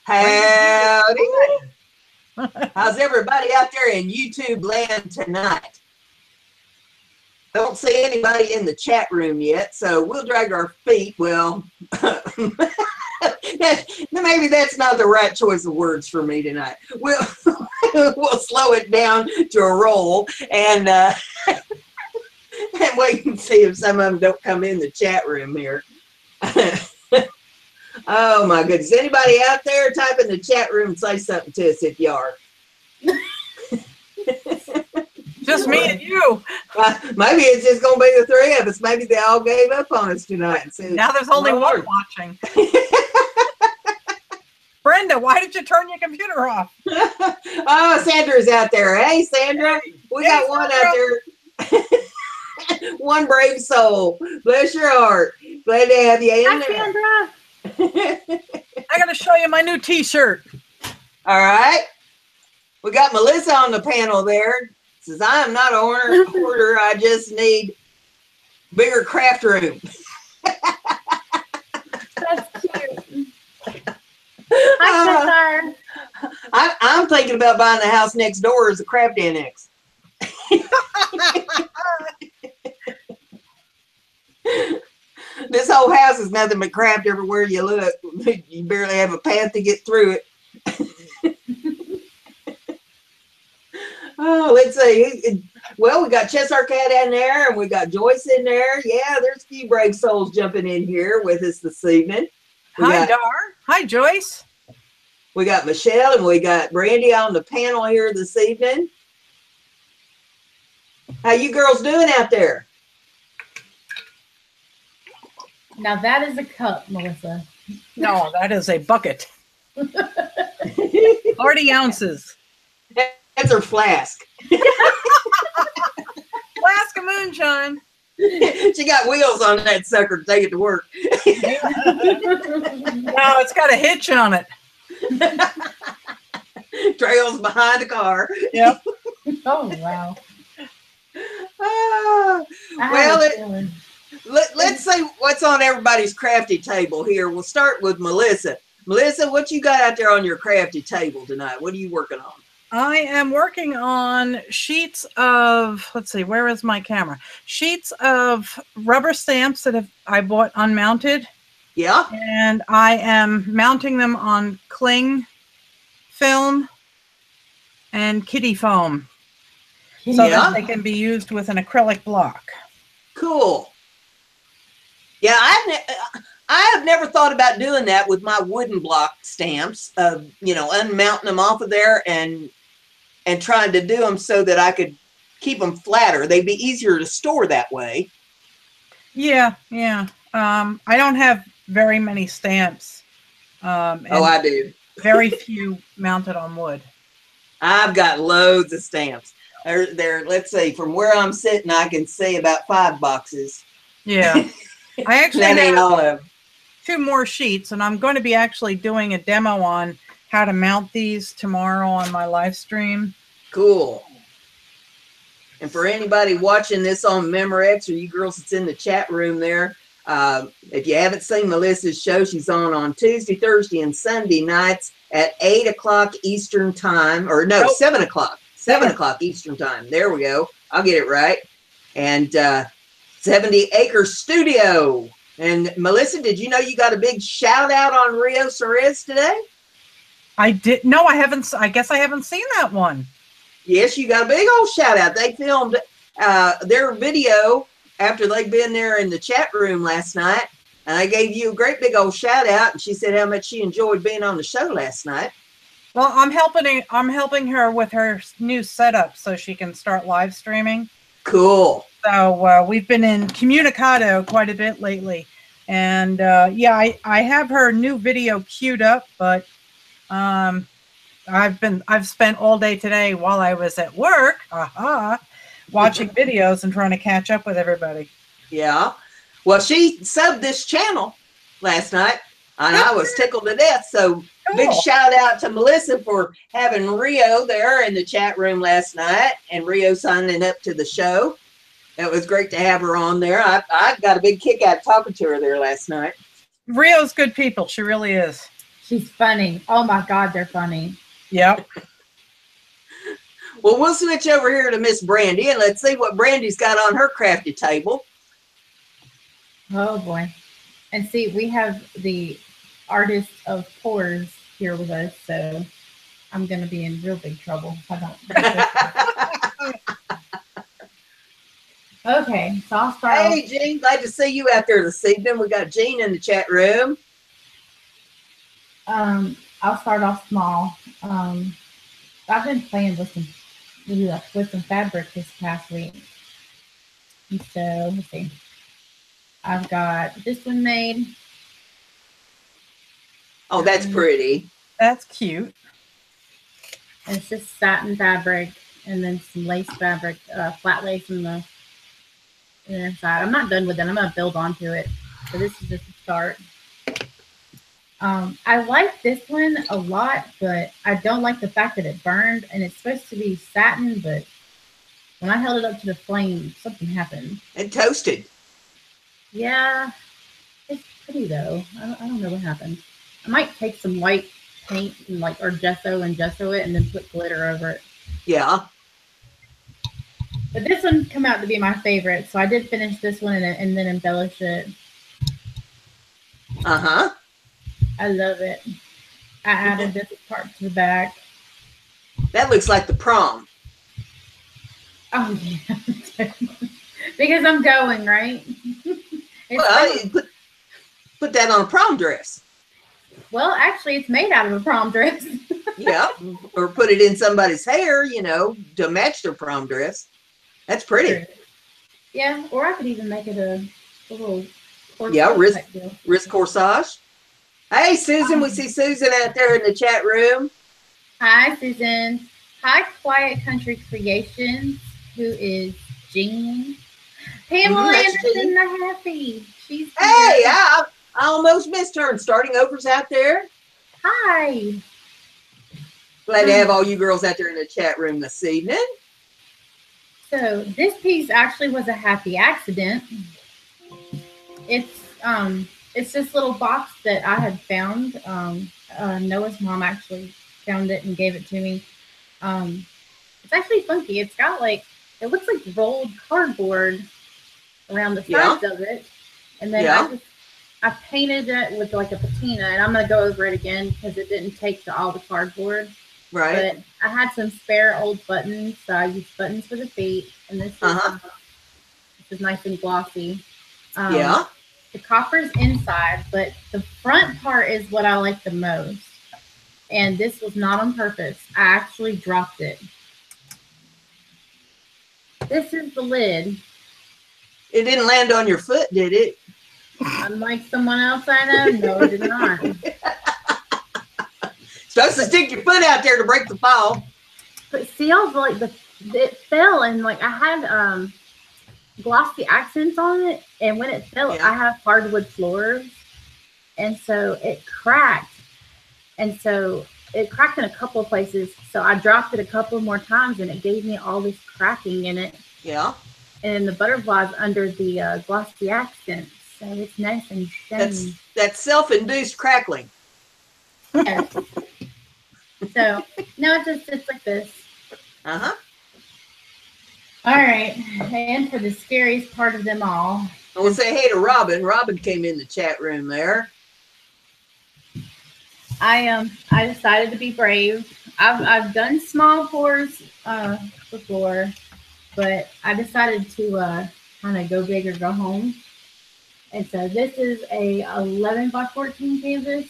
Howdy. How's everybody out there in YouTube land tonight? Don't see anybody in the chat room yet, so we'll drag our feet. Well, maybe that's not the right choice of words for me tonight. We'll slow it down to a roll and wait and see if some of them don't come in the chat room here. Oh my goodness. Anybody out there, type in the chat room and say something to us if you are. Just me and you. Maybe it's just going to be the three of us. Maybe they all gave up on us tonight. And said, now there's only one watching. Brenda, why did you turn your computer off? Oh, Sandra's out there. Hey, Sandra. We got one out there. One brave soul. Bless your heart. Glad to have you in there. Sandra. I got to show you my new t-shirt. All right. We got Melissa on the panel there. Says, I am not a hoarder. I just need bigger craft room. That's cute. Hi, I'm thinking about buying the house next door as a craft annex. This whole house is nothing but craft everywhere you look. You barely have a path to get through it. Oh, let's see. Well, we got Cheshire Cat in there, and we got Joyce in there. Yeah, there's a few brave souls jumping in here with us this evening. Hi, Dar. Hi, Joyce. We got Michelle, and we got Brandy on the panel here this evening. How you girls doing out there? Now that is a cup, Melissa. No, that is a bucket. 40 ounces. That's her flask. Flask of moonshine. She got wheels on that sucker to take it to work. No, it's got a hitch on it. Trails behind the car. Yep. Oh, wow. Well, let's see what's on everybody's crafty table here. We'll start with Melissa. Melissa, what you got out there on your crafty table tonight? What are you working on? I am working on sheets of, let's see, where is my camera? Sheets of rubber stamps that I bought unmounted. Yeah. And I am mounting them on cling film and kitty foam so that they can be used with an acrylic block. Cool. Yeah, I have never thought about doing that with my wooden block stamps, unmounting them off of there and trying to do them so that I could keep them flatter. They'd be easier to store that way. Yeah, yeah. I don't have very many stamps. I do. Very few mounted on wood. I've got loads of stamps. There, let's see, from where I'm sitting, I can see about 5 boxes. Yeah. I actually that ain't all of them. 2 more sheets, and I'm going to be actually doing a demo on how to mount these tomorrow on my live stream. Cool. And for anybody watching this on Memorex, or you girls that's in the chat room there, if you haven't seen Melissa's show, she's on Tuesday, Thursday, and Sunday nights at 8 o'clock Eastern time, or no, 7 o'clock. 7 o'clock Eastern time. There we go. I'll get it right. And 70 Acre Studio. And Melissa, did you know you got a big shout out on Rio Ceres today? I did. No, I haven't. I guess I haven't seen that one. Yes, you got a big old shout out. They filmed their video after they'd been there in the chat room last night. And I gave you a great big old shout out. And she said how much she enjoyed being on the show last night. Well, I'm helping her with her new setup so she can start live streaming. Cool. So we've been in communicado quite a bit lately, and yeah, I have her new video queued up, but I've spent all day today while I was at work, watching videos and trying to catch up with everybody. Yeah. Well, she subbed this channel last night, and I was tickled to death. So big shout out to Melissa for having Rio there in the chat room last night, and Rio signing up to the show. It was great to have her on there. I got a big kick out of talking to her there last night. Rio's good people. She really is. She's funny. Oh my God, they're funny. Yep. Well, we'll switch over here to Miss Brandy and let's see what Brandy's got on her crafty table. Oh boy. And see, we have the artist of pores here with us, so I'm going to be in real big trouble if I don't. Okay, so I'll start. Hey, Jean, glad to see you out there this evening. We got Jean in the chat room. I'll start off small. I've been playing with some fabric this past week. And so let's see. I've got this one made. Oh, that's pretty. That's cute. And it's just satin fabric and then some lace fabric, flat lace in the inner side. I'm not done with it. I'm going to build onto it. So this is just a start. I like this one a lot, but I don't like the fact that it burned, and it's supposed to be satin, but when I held it up to the flame, something happened. And toasted. Yeah, it's pretty though. I don't know what happened. I might take some white paint and or gesso and gesso it and then put glitter over it. Yeah. But this one come out to be my favorite, so I did finish this one and then embellish it. Uh-huh. I love it. I added this part to the back. That looks like the prom. Oh, yeah. Because I'm going, right? Well, put that on a prom dress. Well, actually, it's made out of a prom dress. Yeah. Or put it in somebody's hair, you know, to match their prom dress. That's pretty. Yeah, or I could even make it a little wrist corsage. Hey, Susan, we see Susan out there in the chat room. Hi, Susan. Hi, Quiet Country Creations, who is Jean. Pamela Anderson, the happy. She's hey, I almost missed her. And starting over's out there. Hi. Glad to have all you girls out there in the chat room this evening. So this piece actually was a happy accident. It's this little box that I had found. Noah's mom actually found it and gave it to me. It's actually funky. It's got it looks like rolled cardboard around the sides of it. And then I painted it with a patina, and I'm going to go over it again because it didn't take to all the cardboard. Right. But I had some spare old buttons, so I used buttons for the feet. And this is nice and glossy. The copper's inside, but the front part is what I like the most. And this was not on purpose. I actually dropped it. This is the lid. It didn't land on your foot, did it? Unlike someone else I know, no, it did not. Supposed to stick your foot out there to break the fall. But see, I was it fell, and I had glossy accents on it, and when it fell, I have hardwood floors, and so it cracked, and so it cracked in a couple of places. So I dropped it a couple more times, and it gave me all this cracking in it. Yeah. And the butterflies under the glossy accents, so it's nice and shiny. That's self-induced crackling. Yes. So no, it's like this. Uh-huh. All right, and for the scariest part of them all, I want to say hey to Robin. Robin came in the chat room there. I decided to be brave. I've done small pours before, but I decided to kind of go big or go home. And so this is a 11 by 14 canvas,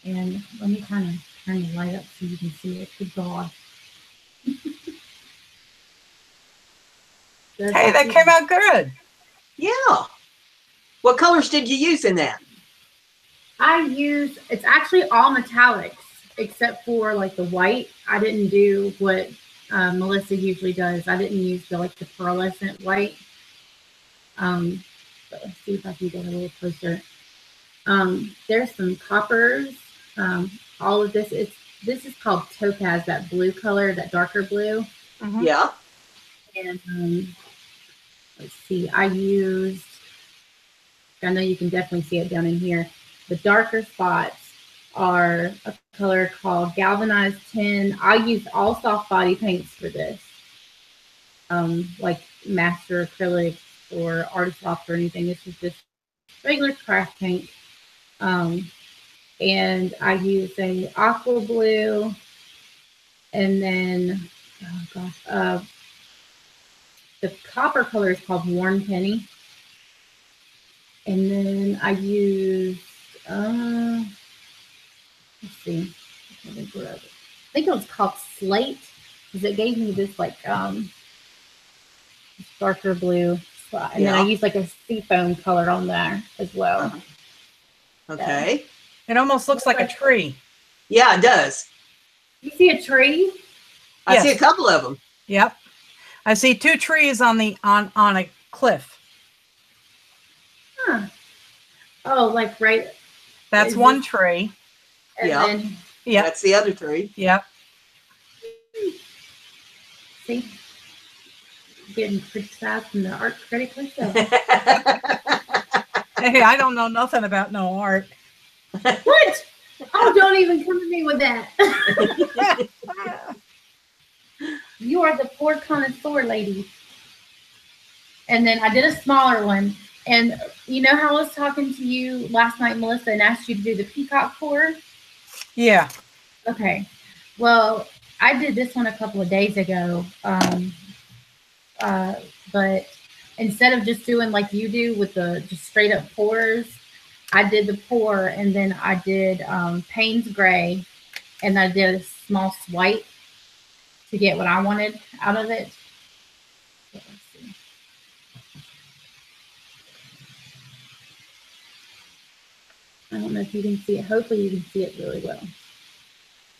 and let me kind of turn the light up so you can see it. Good God. Hey, that came out good. Yeah. What colors did you use in that? It's actually all metallics except for the white. I didn't do what Melissa usually does. I didn't use the pearlescent white. But let's see if I can get a little closer. There's some coppers. All of this is called topaz, that blue color, that darker blue. Mm-hmm. Yeah. And let's see, I know you can definitely see it down in here. The darker spots are a color called Galvanized Tin. I use all soft body paints for this, like master acrylics or artist loft or anything. This is just regular craft paint. And I use a aqua blue, and then the copper color is called Worn Penny. And then I use let's see, I think it was called Slate, because it gave me this like darker blue spot. And then I use like a seafoam color on there as well. Okay. It almost looks like a tree. Yeah, it does. You see a tree? I see a couple of them. Yep. I see two trees on the on a cliff. Huh. Oh, like right. That's one tree. Yeah. Yeah. That's the other tree. Yep. See? Getting criticized from the art critic myself. Hey, I don't know nothing about no art. What? Oh, don't even come to me with that. You are the poor connoisseur lady. And then I did a smaller one. And you know how I was talking to you last night, Melissa, and asked you to do the Peacock Cord? Yeah. Okay. Well, I did this one a couple of days ago. But instead of just doing like you do with the just straight up pours, I did the pour, and then I did Payne's Gray, and I did a small swipe to get what I wanted out of it. Let's see. I don't know if you can see it. Hopefully you can see it really well.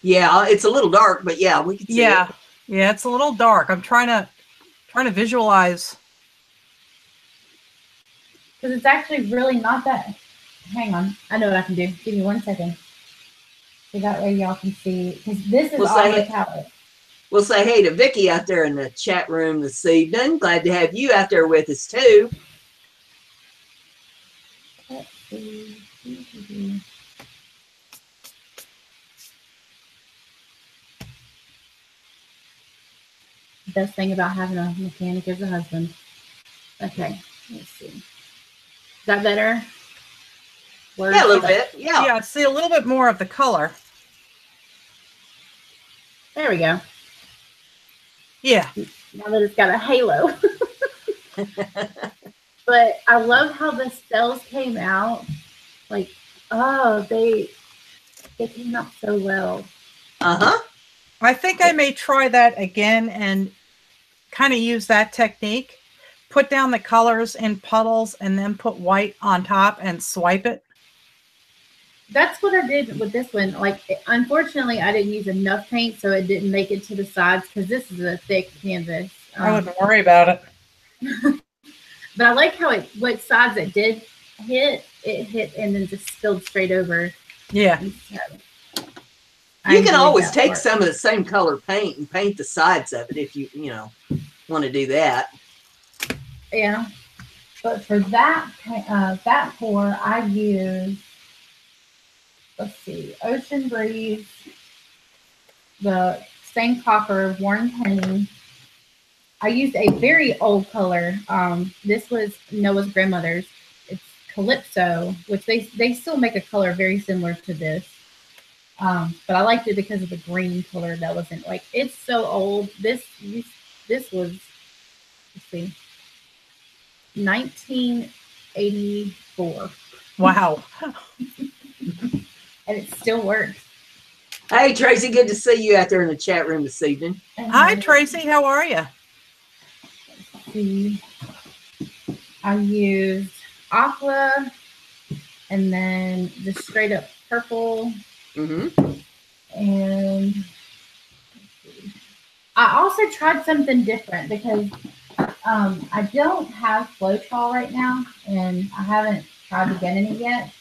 Yeah, it's a little dark, but yeah, we can see it. Yeah, it's a little dark. I'm trying to visualize. Because it's actually really not that. Hang on. I know what I can do. Give me 1 second. So that way y'all can see. Because this is all the palette. We'll say hey to Vicky out there in the chat room this evening. Glad to have you out there with us too. Let's see. Best thing about having a mechanic as a husband. Okay, let's see. Is that better? Yeah, a little bit. Yeah. Yeah, I see a little bit more of the color. There we go. Yeah. Now that it's got a halo. But I love how the cells came out. Like, oh, they came out so well. Uh-huh. I think I may try that again and kind of use that technique. Put down the colors in puddles and then put white on top and swipe it. That's what I did with this one. Like, unfortunately, I didn't use enough paint, so it didn't make it to the sides because this is a thick canvas. I wouldn't worry about it. But I like how what sides it did hit, it hit and then just spilled straight over. Yeah. So, you can always take some of the same color paint and paint the sides of it if you want to do that. Yeah. But for that pour, I use, let's see, Ocean Breeze, the same copper, Worn Penny. I used a very old color. This was Noah's grandmother's. It's Calypso, which they still make a color very similar to this. But I liked it because of the green color that wasn't like, it's so old. This was, let's see, 1984. Wow. And it still works. Hey, Tracy, good to see you out there in the chat room this evening. Hi, Tracy. How are you? Let's see. I used aqua and then just straight up purple. Mm-hmm. And I also tried something different because I don't have Floetrol right now, and I haven't tried to get any yet.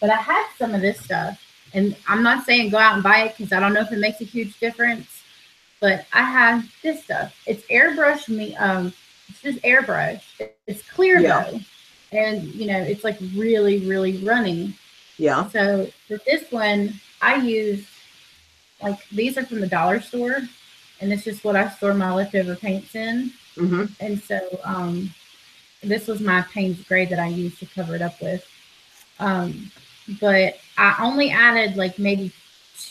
But I had some of this stuff, and I'm not saying go out and buy it because I don't know if it makes a huge difference. But I have this stuff. It's airbrush it's just airbrush. It's clear though, and it's like really, really runny. Yeah. So with this one, I use, like, these are from the dollar store, and it's just what I store my leftover paints in. Mm-hmm. And so this was my Payne's Gray that I used to cover it up with. But I only added like maybe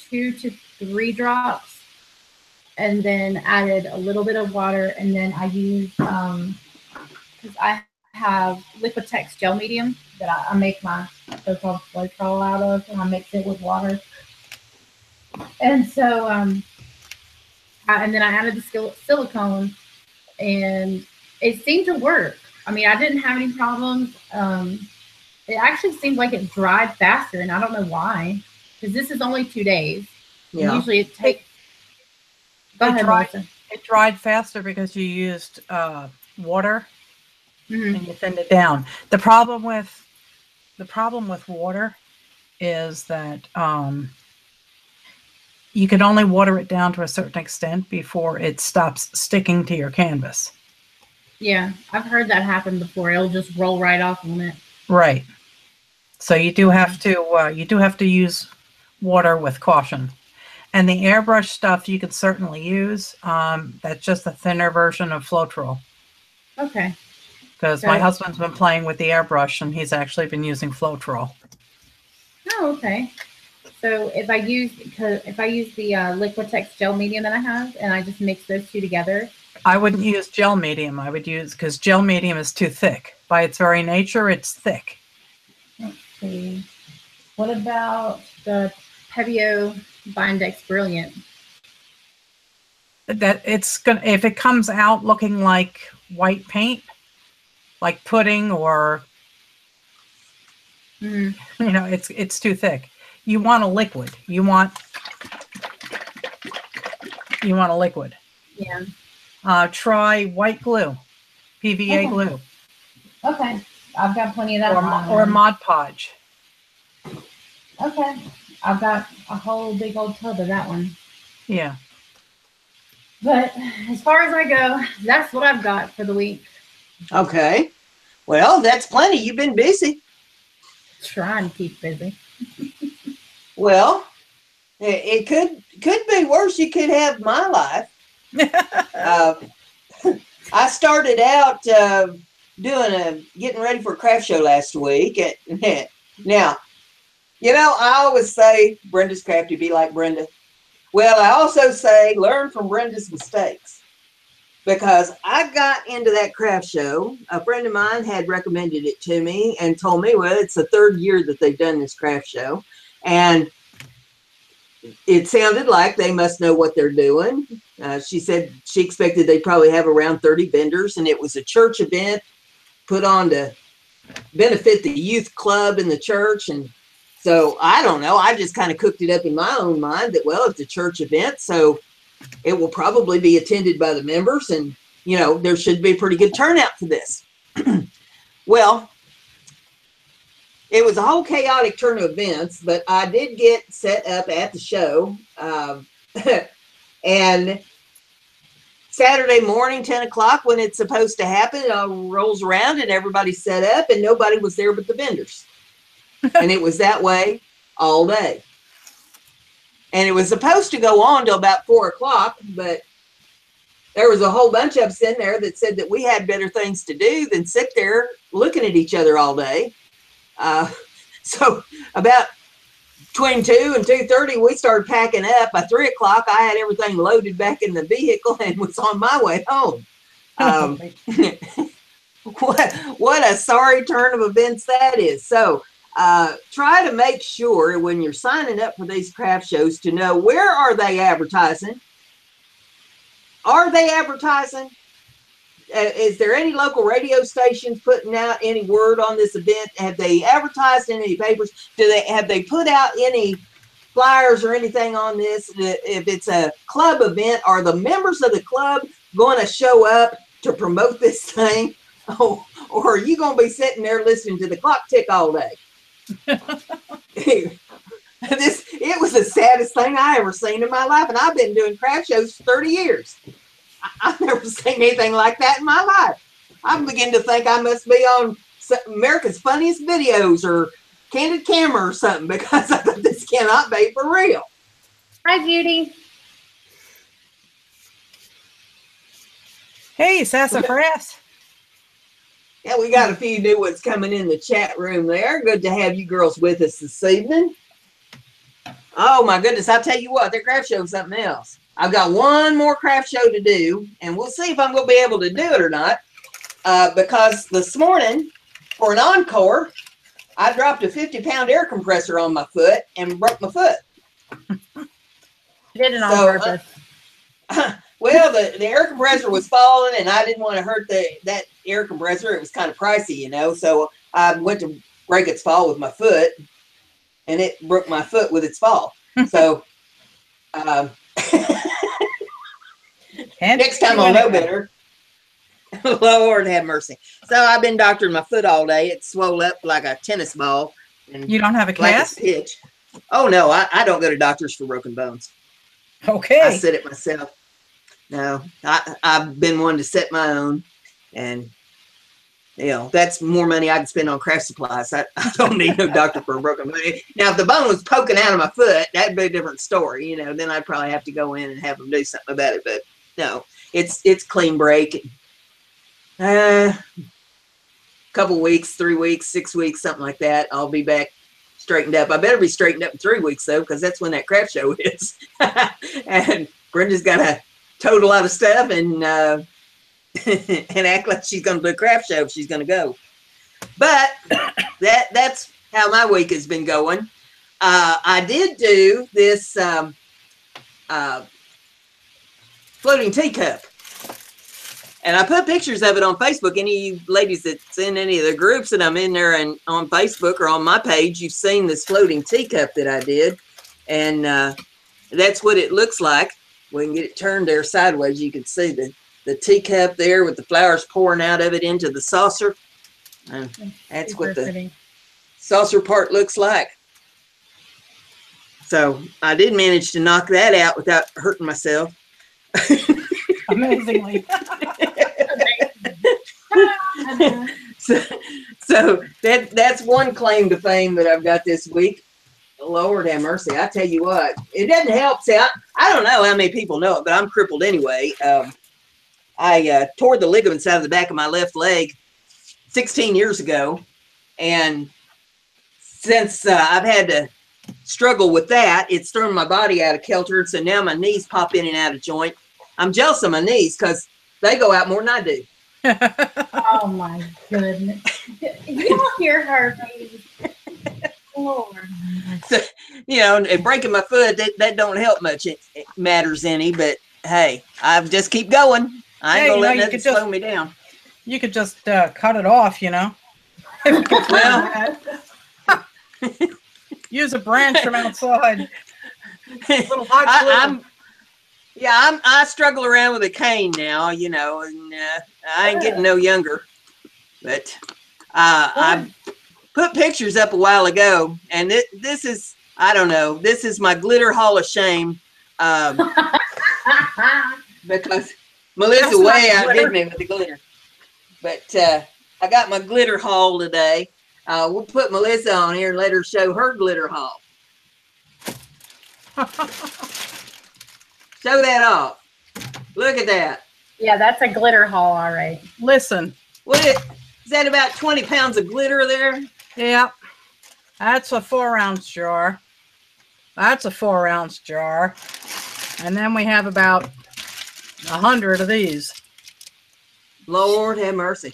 2 to 3 drops, and then added a little bit of water, and then I used because I have Liquitex gel medium that I make my so-called Floetrol out of, and I mix it with water. And so and then I added the silicone, and it seemed to work. I mean, I didn't have any problems. It actually seemed like it dried faster, and I don't know why, because this is only 2 days. Yeah. Usually it takes. Go ahead, Melissa. It dried faster because you used water, Mm-hmm. and you thinned it down. The problem with water is that you can only water it down to a certain extent before it stops sticking to your canvas. Yeah, I've heard that happen before. It'll just roll right off on it. Right. So you do have to use water with caution. And the airbrush stuff you can certainly use. That's just a thinner version of Floetrol. Okay. Because my husband's been playing with the airbrush, and he's actually been using Floetrol. Oh, okay. So if I use the Liquitex gel medium that I have, and I just mix those two together. I wouldn't use gel medium. I would use, because gel medium is too thick. By its very nature, it's thick. Let's see. What about the Pebeo Bindex Brilliant? That it's gonna, if it comes out looking like white paint, like pudding, or it's too thick. You want a liquid. You want a liquid. Yeah. Try white glue, PVA glue. Okay, I've got plenty of that. Or Mod Podge. Okay, I've got a whole big old tub of that one. Yeah. But as far as I go, that's what I've got for the week. Okay. Well, that's plenty. You've been busy. Trying to keep busy. Well, it could be worse. You could have my life. I started out getting ready for a craft show last week. Now, I always say Brenda's crafty, be like Brenda. Well, I also say learn from Brenda's mistakes, because I got into that craft show. A friend of mine had recommended it to me and told me, well, it's the 3rd year that they've done this craft show, and it sounded like they must know what they're doing. She said she expected they'd probably have around 30 vendors, and it was a church event put on to benefit the youth club in the church. And so I don't know, I just kind of cooked it up in my own mind that, well, it's a church event, so it will probably be attended by the members, and there should be a pretty good turnout for this. Well, it was a whole chaotic turn of events, but I did get set up at the show. And Saturday morning, 10 o'clock, when it's supposed to happen, it all rolls around and everybody's set up, and nobody was there but the vendors. And it was that way all day. And it was supposed to go on till about 4 o'clock, but there was a whole bunch of us in there that said that we had better things to do than sit there looking at each other all day. So about between 2 and 2:30, we started packing up. By 3 o'clock, I had everything loaded back in the vehicle and was on my way home. What a sorry turn of events that is. So try to make sure when you're signing up for these craft shows to know, where are they advertising? Are they advertising? Is there any local radio stations putting out any word on this event? Have they advertised in any papers? Have they put out any flyers or anything on this? If it's a club event, are the members of the club going to show up to promote this thing? Oh, or are you going to be sitting there listening to the clock tick all day? It was the saddest thing I ever seen in my life, and I've been doing craft shows for 30 years. I've never seen anything like that in my life. I'm beginning to think I must be on America's Funniest Videos or candid camera or something because I thought this cannot be for real. Hi, Judy. Hey, Sassafras. Yeah, we got a few new ones coming in the chat room there. Good to have you girls with us this evening. Oh my goodness, I'll tell you what, their craft show is something else. I've got one more craft show to do, and we'll see if I'm going to be able to do it or not. Because this morning, for an encore, I dropped a 50-pound air compressor on my foot and broke my foot. Did it on purpose. Well, the air compressor was falling, and I didn't want to hurt that air compressor. It was kind of pricey, you know, so I went to break its fall with my foot, and it broke my foot with its fall. So next time I'll know better. Lord have mercy. So I've been doctoring my foot all day. It's swole up like a tennis ball. And you don't have a cast? Like a pitch. Oh, no, I don't go to doctors for broken bones. Okay. I set it myself. No, I've been one to set my own. And, you know, that's more money I can spend on craft supplies. I don't need no doctor for a broken bone. Now, if the bone was poking out of my foot, that'd be a different story. You know, then I'd probably have to go in and have them do something about it. But, no, it's clean break. Couple weeks, 3 weeks, 6 weeks, something like that. I'll be back straightened up. I better be straightened up in 3 weeks though, because that's when that craft show is. And Brenda's got to tote a lot of stuff and act like she's going to do a craft show if she's going to go. But that's how my week has been going. I did do this floating teacup. And I put pictures of it on Facebook. Any of you ladies that's in any of the groups that I'm in there and on Facebook or on my page, you've seen this floating teacup that I did. And that's what it looks like. We can get it turned there sideways. You can see the teacup there with the flowers pouring out of it into the saucer. And that's what the saucer part looks like. So I did manage to knock that out without hurting myself. Amazingly. so that's one claim to fame that I've got this week. Lord have mercy. I tell you what, it doesn't help. See, I don't know how many people know it, but I'm crippled anyway. I tore the ligaments out of the back of my left leg 16 years ago. And since I've had to struggle with that, it's thrown my body out of kilter. So now my knees pop in and out of joint. I'm jealous of my knees because they go out more than I do. Oh my goodness. You don't hear her, baby. Lord. So, you know, and breaking my foot, that don't help much. It matters any, but hey, I just keep going. I ain't gonna let nothing slow me down. You could just cut it off, you know. Well, use a branch from outside. A little hot glue. I struggle around with a cane now, you know, and I ain't getting no younger. But I put pictures up a while ago, and this is, I don't know, this is my glitter hall of shame. Because Melissa way outdid me with the glitter. But I got my glitter haul today. We'll put Melissa on here and let her show her glitter haul. Show that off. Look at that. Yeah, that's a glitter haul, all right. Listen. Is that about 20 pounds of glitter there? Yeah. That's a 4-ounce jar. That's a 4-ounce jar. And then we have about 100 of these. Lord have mercy.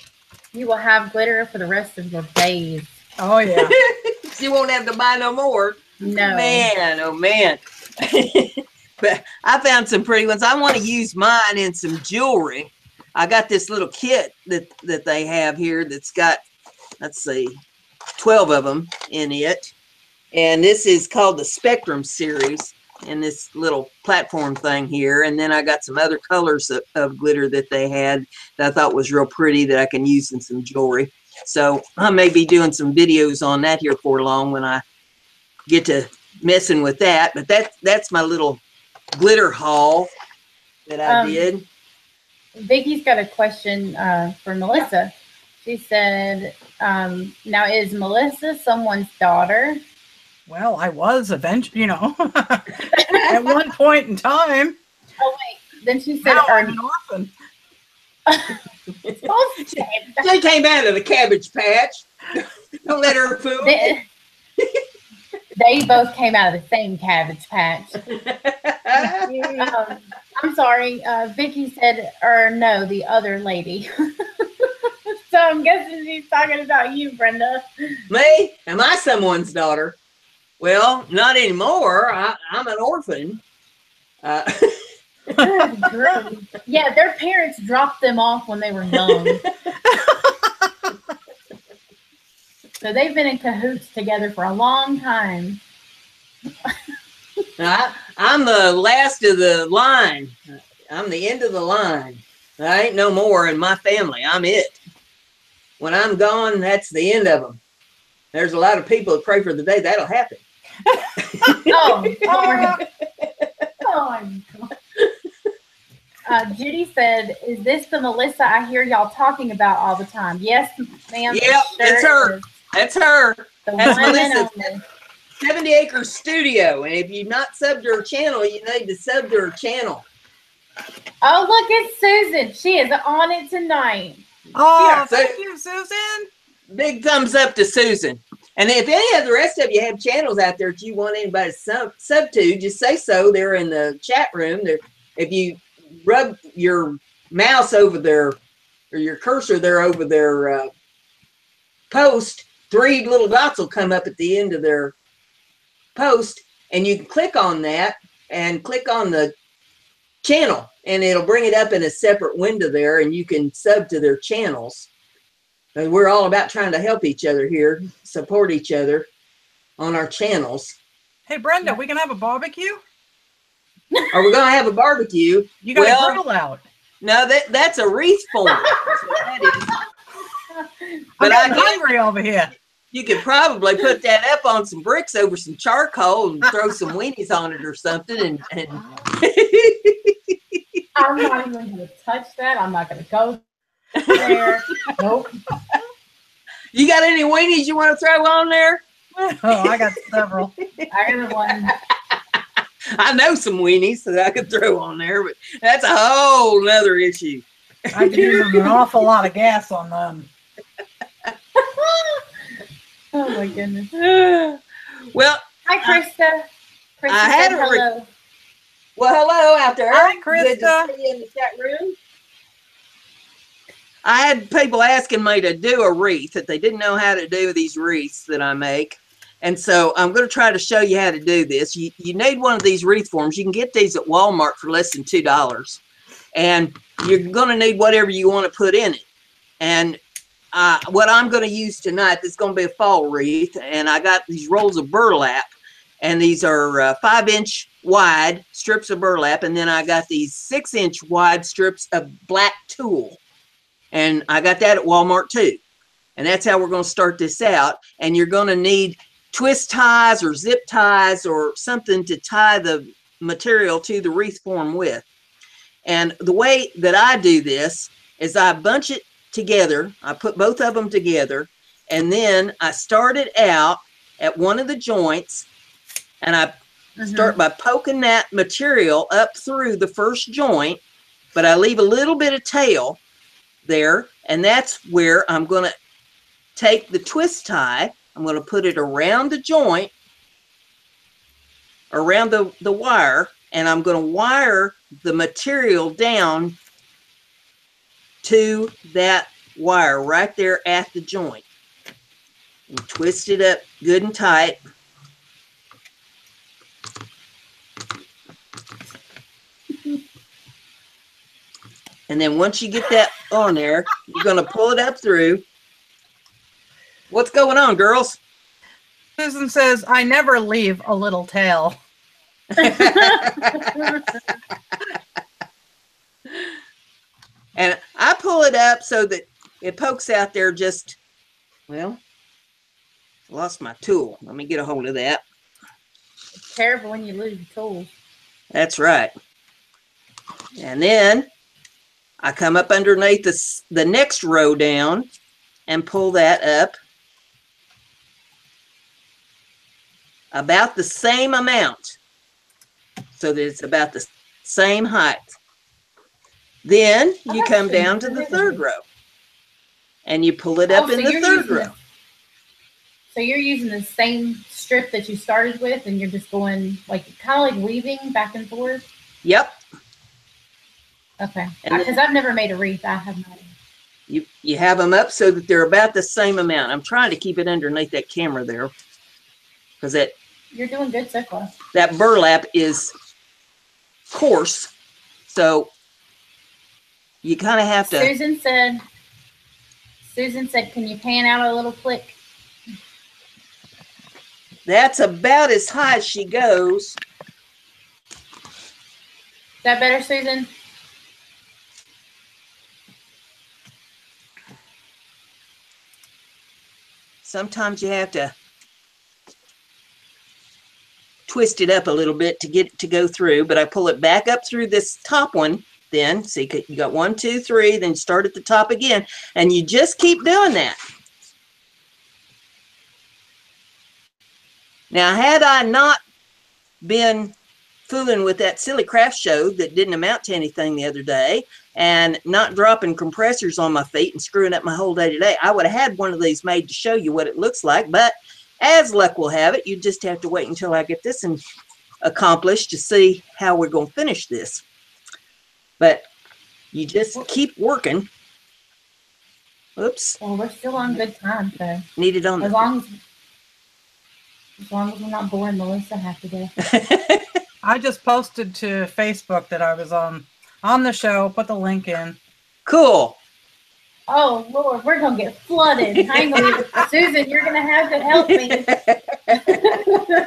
You will have glitter for the rest of your days. Oh, yeah. You won't have to buy no more. No. Man, oh, man. But I found some pretty ones. I want to use mine in some jewelry. I got this little kit that they have here that's got, let's see, 12 of them in it. And this is called the Spectrum series and this little platform thing here. And then I got some other colors of glitter that they had that I thought was real pretty that I can use in some jewelry. So I may be doing some videos on that here for long when I get to messing with that. But that's my little glitter haul that I did. Vicky's got a question for Melissa. She said, now is Melissa someone's daughter? Well, I was eventually, at one point in time. Oh, wait. Then she said, Now I'm an orphan. She came out of the Cabbage Patch. Don't let her fool you. They both came out of the same Cabbage Patch. I'm sorry. Vicky said, or no, the other lady. So I'm guessing she's talking about you, Brenda. Me? Am I someone's daughter? Well, not anymore. I'm an orphan. Yeah, their parents dropped them off when they were young. So they've been in cahoots together for a long time. I'm the last of the line. I'm the end of the line. I ain't no more in my family. I'm it. When I'm gone, that's the end of them. There's a lot of people that pray for the day that'll happen. Judy said, is this the Melissa I hear y'all talking about all the time? Yes, ma'am. Yep, sure it's her. Is. That's her. That's Melissa. 70 Acre Studio. And if you've not subbed her channel, you need to sub to her channel. Oh, look, it's Susan. She is on it tonight. Oh, Yeah, thank you, Susan. Big thumbs up to Susan. And if any of the rest of you have channels out there that you want anybody to sub to, just say so. They're in the chat room. If you rub your mouse over their, or your cursor there over their post, 3 little dots will come up at the end of their post, and you can click on that and click on the channel, and it'll bring it up in a separate window there, and you can sub to their channels. And we're all about trying to help each other here, support each other on our channels. Hey, Brenda, we can have a barbecue? Are we going to have a barbecue? You got a grill out. No, that's a wreath form. That's what that is. But I'm hungry over here. You could probably put that up on some bricks over some charcoal and throw some weenies on it or something. And I'm not even going to touch that. I'm not going to go there. Nope. You got any weenies you want to throw on there? Oh, I got several. I got one. I know some weenies that I could throw on there, but that's a whole nother issue. I could use an awful lot of gas on them. Oh my goodness. Well, hi, Krista. Krista I had said hello. Well, hello out there. Hi, Krista. Good to see you in the chat room. I had people asking me to do a wreath that they didn't know how to do these wreaths that I make. And so I'm going to try to show you how to do this. You need one of these wreath forms. You can get these at Walmart for less than $2. And you're going to need whatever you want to put in it. And what I'm going to use tonight, this is going to be a fall wreath. And I got these rolls of burlap. And these are 5-inch wide strips of burlap. And then I got these 6-inch wide strips of black tulle. And I got that at Walmart too. And that's how we're going to start this out. And you're going to need twist ties or zip ties or something to tie the material to the wreath form with. And the way that I do this is I bunch it together. I put both of them together. And then I start it out at one of the joints. And I start by poking that material up through the first joint. But I leave a little bit of tail there. And that's where I'm going to take the twist tie. I'm going to put it around the joint, around the wire, and I'm going to wire the material down to that wire right there at the joint. And twist it up good and tight. And then once you get that on there, you're going to pull it up through. What's going on, girls? Susan says, I never leave a little tail. And I pull it up so that it pokes out there just, well, I lost my tool. Let me get a hold of that. It's terrible when you lose your tools. That's right. And then I come up underneath the next row down and pull that up about the same amount, so that it's about the same height. Then you come down to the third row and you pull it up in the third row. So you're using the same strip that you started with, and you're just going like kind of like weaving back and forth? Yep. Okay. Because I've never made a wreath. I have not. You have them up so that they're about the same amount. I'm trying to keep it underneath that camera there, because you're doing good so far. That burlap is coarse, so you kind of have to. Susan said, can you pan out a little click? That's about as high as she goes. Is that better, Susan? Sometimes you have to twist it up a little bit to get it to go through, but I pull it back up through this top one. Then see, you got 1, 2, 3, then start at the top again, and you just keep doing that. Now, had I not been fooling with that silly craft show that didn't amount to anything the other day, and not dropping compressors on my feet and screwing up my whole day today, I would have had one of these made to show you what it looks like. But as luck will have it, you just have to wait until I get this accomplished to see how we're going to finish this. But you just keep working. Oops. Well, we're still on good time, so. Need it on as long as we're not boring Melissa half the day. I just posted to Facebook that I was on the show. Put the link in. Cool. Oh Lord, we're gonna get flooded. Hang on, Susan, you're gonna have to help me.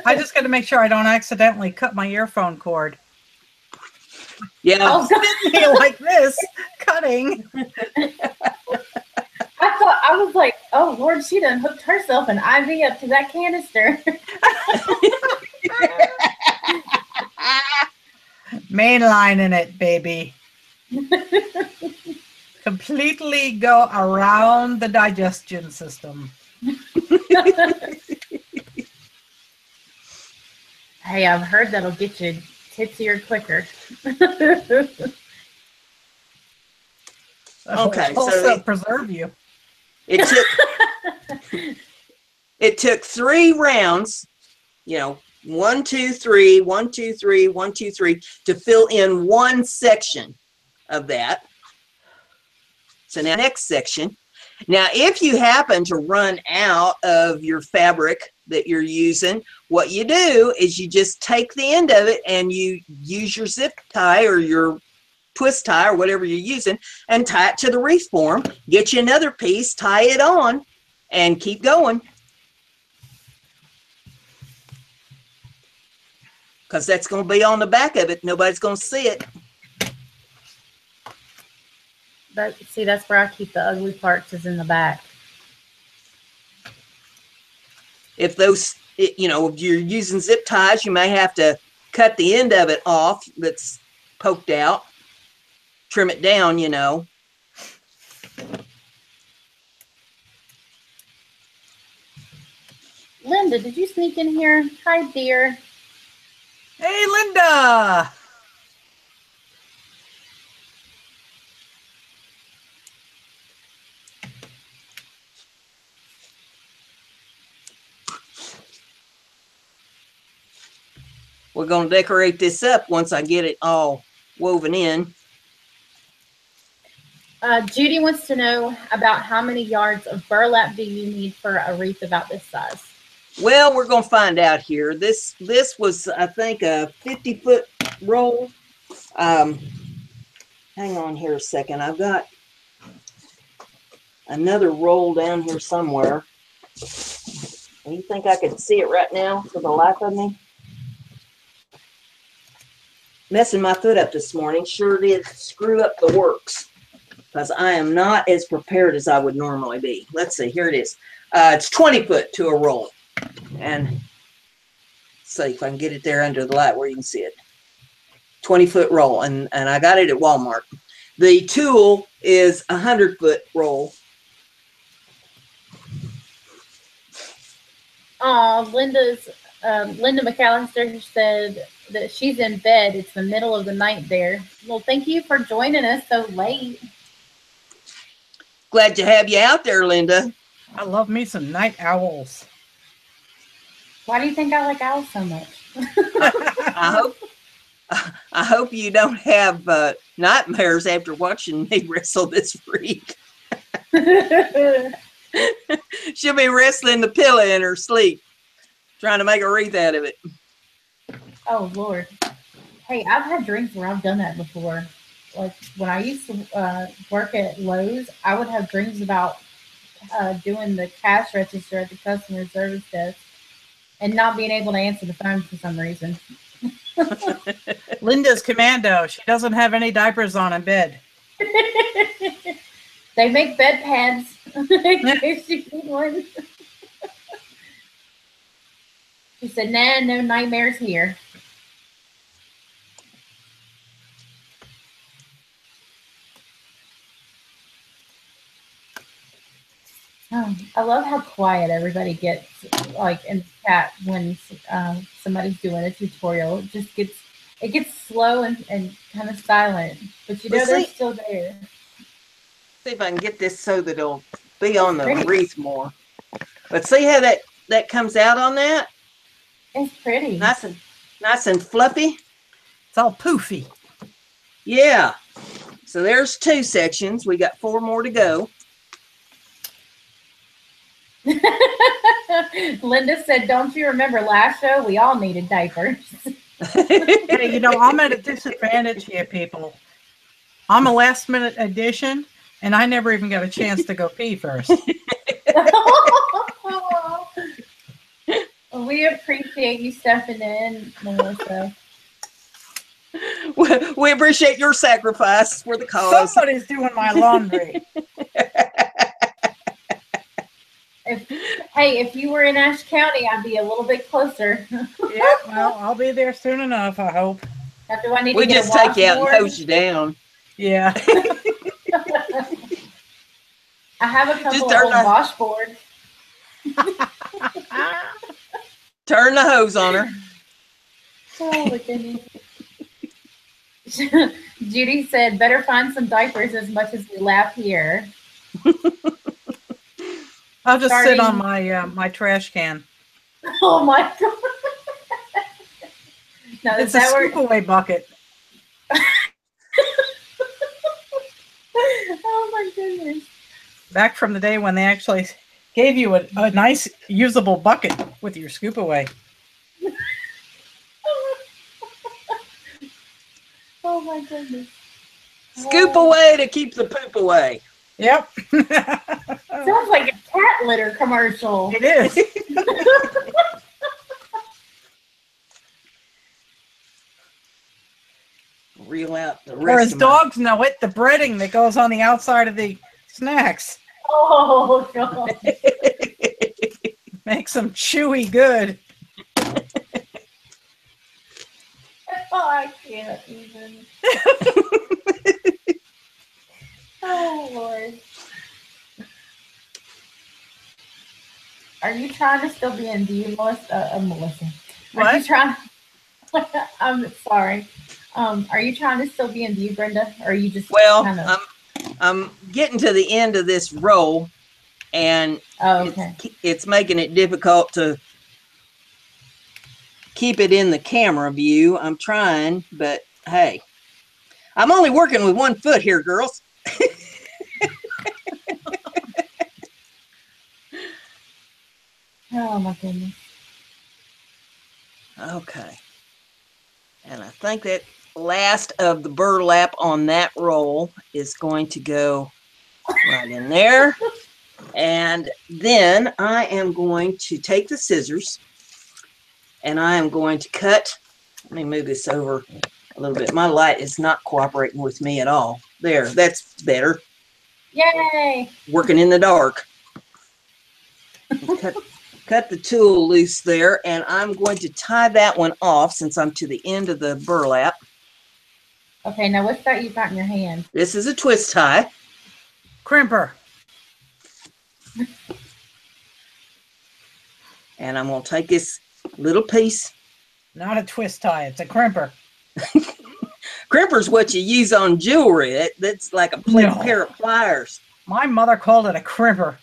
I just got to make sure I don't accidentally cut my earphone cord. Yeah. I'll be like this, cutting. I was like, oh Lord, she done hooked herself an IV up to that canister. Mainlining it, baby. Completely go around the digestion system. Hey, I've heard that'll get you tipsier quicker. Okay, so preserve you. It took 3 rounds, 1, 2, 3, 1, 2, 3, 1, 2, 3 to fill in one section of that. So now next section. Now, if you happen to run out of your fabric that you're using, what you do is you just take the end of it and you use your zip tie or your twist tie or whatever you're using and tie it to the wreath form. Get you another piece, tie it on, and keep going. Because that's going to be on the back of it. Nobody's going to see it. See, that's where I keep the ugly parts, is in the back. If if you're using zip ties, you may have to cut the end of it off that's poked out. Trim it down, Linda, did you sneak in here? Hi, dear. Hey, Linda. We're going to decorate this up once I get it all woven in. Judy wants to know about how many yards of burlap do you need for a wreath about this size? Well, we're going to find out here. This was, I think, a 50-foot roll. Hang on here a second. I've got another roll down here somewhere. You think I could see it right now for the life of me? Messing my foot up this morning sure did screw up the works, because I am not as prepared as I would normally be. Let's see, here it is. It's 20 foot to a roll. And see if I can get it there under the light where you can see it. 20-foot roll, and I got it at Walmart. The Tulle is 100-foot roll. Oh, Linda McAllister said that she's in bed. It's the middle of the night there. Well, thank you for joining us so late. Glad to have you out there, Linda. I love me some night owls. Why do you think I like owls so much? I hope you don't have nightmares after watching me wrestle this freak. She'll be wrestling the pillow in her sleep, trying to make a wreath out of it. Oh, Lord. Hey, I've had drinks where I've done that before. Like when I used to work at Lowe's, I would have dreams about doing the cash register at the customer service desk and not being able to answer the phone for some reason. Linda's commando. She doesn't have any diapers on in bed. They make bed pads in case you need one. She said, nah, no nightmares here. Oh, I love how quiet everybody gets, like in the chat when somebody's doing a tutorial. It gets slow and kind of silent, but you know they're still there. See if I can get this so that it'll be on the wreath more. But see how that comes out on that? It's pretty. Nice and fluffy. It's all poofy. Yeah. So there's 2 sections. We got 4 more to go. Linda said, don't you remember last show? We all needed diapers. Hey, you know, I'm at a disadvantage here, people. I'm a last minute addition, and I never even got a chance to go pee first. We appreciate you stepping in, Melissa. We appreciate your sacrifice for the cause. Somebody's doing my laundry. If you were in Ashe County, I'd be a little bit closer. Yeah, well, I'll be there soon enough, I hope. Now, do I need we to just take you out and hose you down. Yeah. I have a couple of old washboards. Turn the hose on her. Oh, my goodness. Judy said, better find some diapers as much as we laugh here. I'll just sit on my my trash can. Oh my God. No, it's a scoop away bucket. Oh my goodness. Back from the day when they actually gave you a nice usable bucket with your scoop away. Oh my goodness. Scoop away to keep the poop away. Yep. Sounds like a cat litter commercial. It is. Reel out the rest. Or as dogs know it, the breading that goes on the outside of the snacks. Oh, God. Makes them chewy good. Oh, I can't even. Oh, Lord. Are you trying to still be in view, Melissa? Melissa. Are you trying? I'm sorry. Are you trying to still be in view, Brenda? Or are you just I'm getting to the end of this roll, and it's making it difficult to keep it in the camera view. I'm trying, but hey, I'm only working with 1 foot here, girls. Oh my goodness. Okay. And I think that last of the burlap on that roll is going to go right in there. And then I am going to take the scissors and I am going to cut. Let me move this over a little bit. My light is not cooperating with me at all. There, that's better. Yay! Working in the dark. Cut the tool loose there, and I'm going to tie that one off since I'm to the end of the burlap. Okay, now what's that you've got in your hand? This is a twist tie. Crimper. And I'm going to take this little piece. Not a twist tie. It's a crimper. Crimper's what you use on jewelry. That's like a pair of pliers. My mother called it a crimper.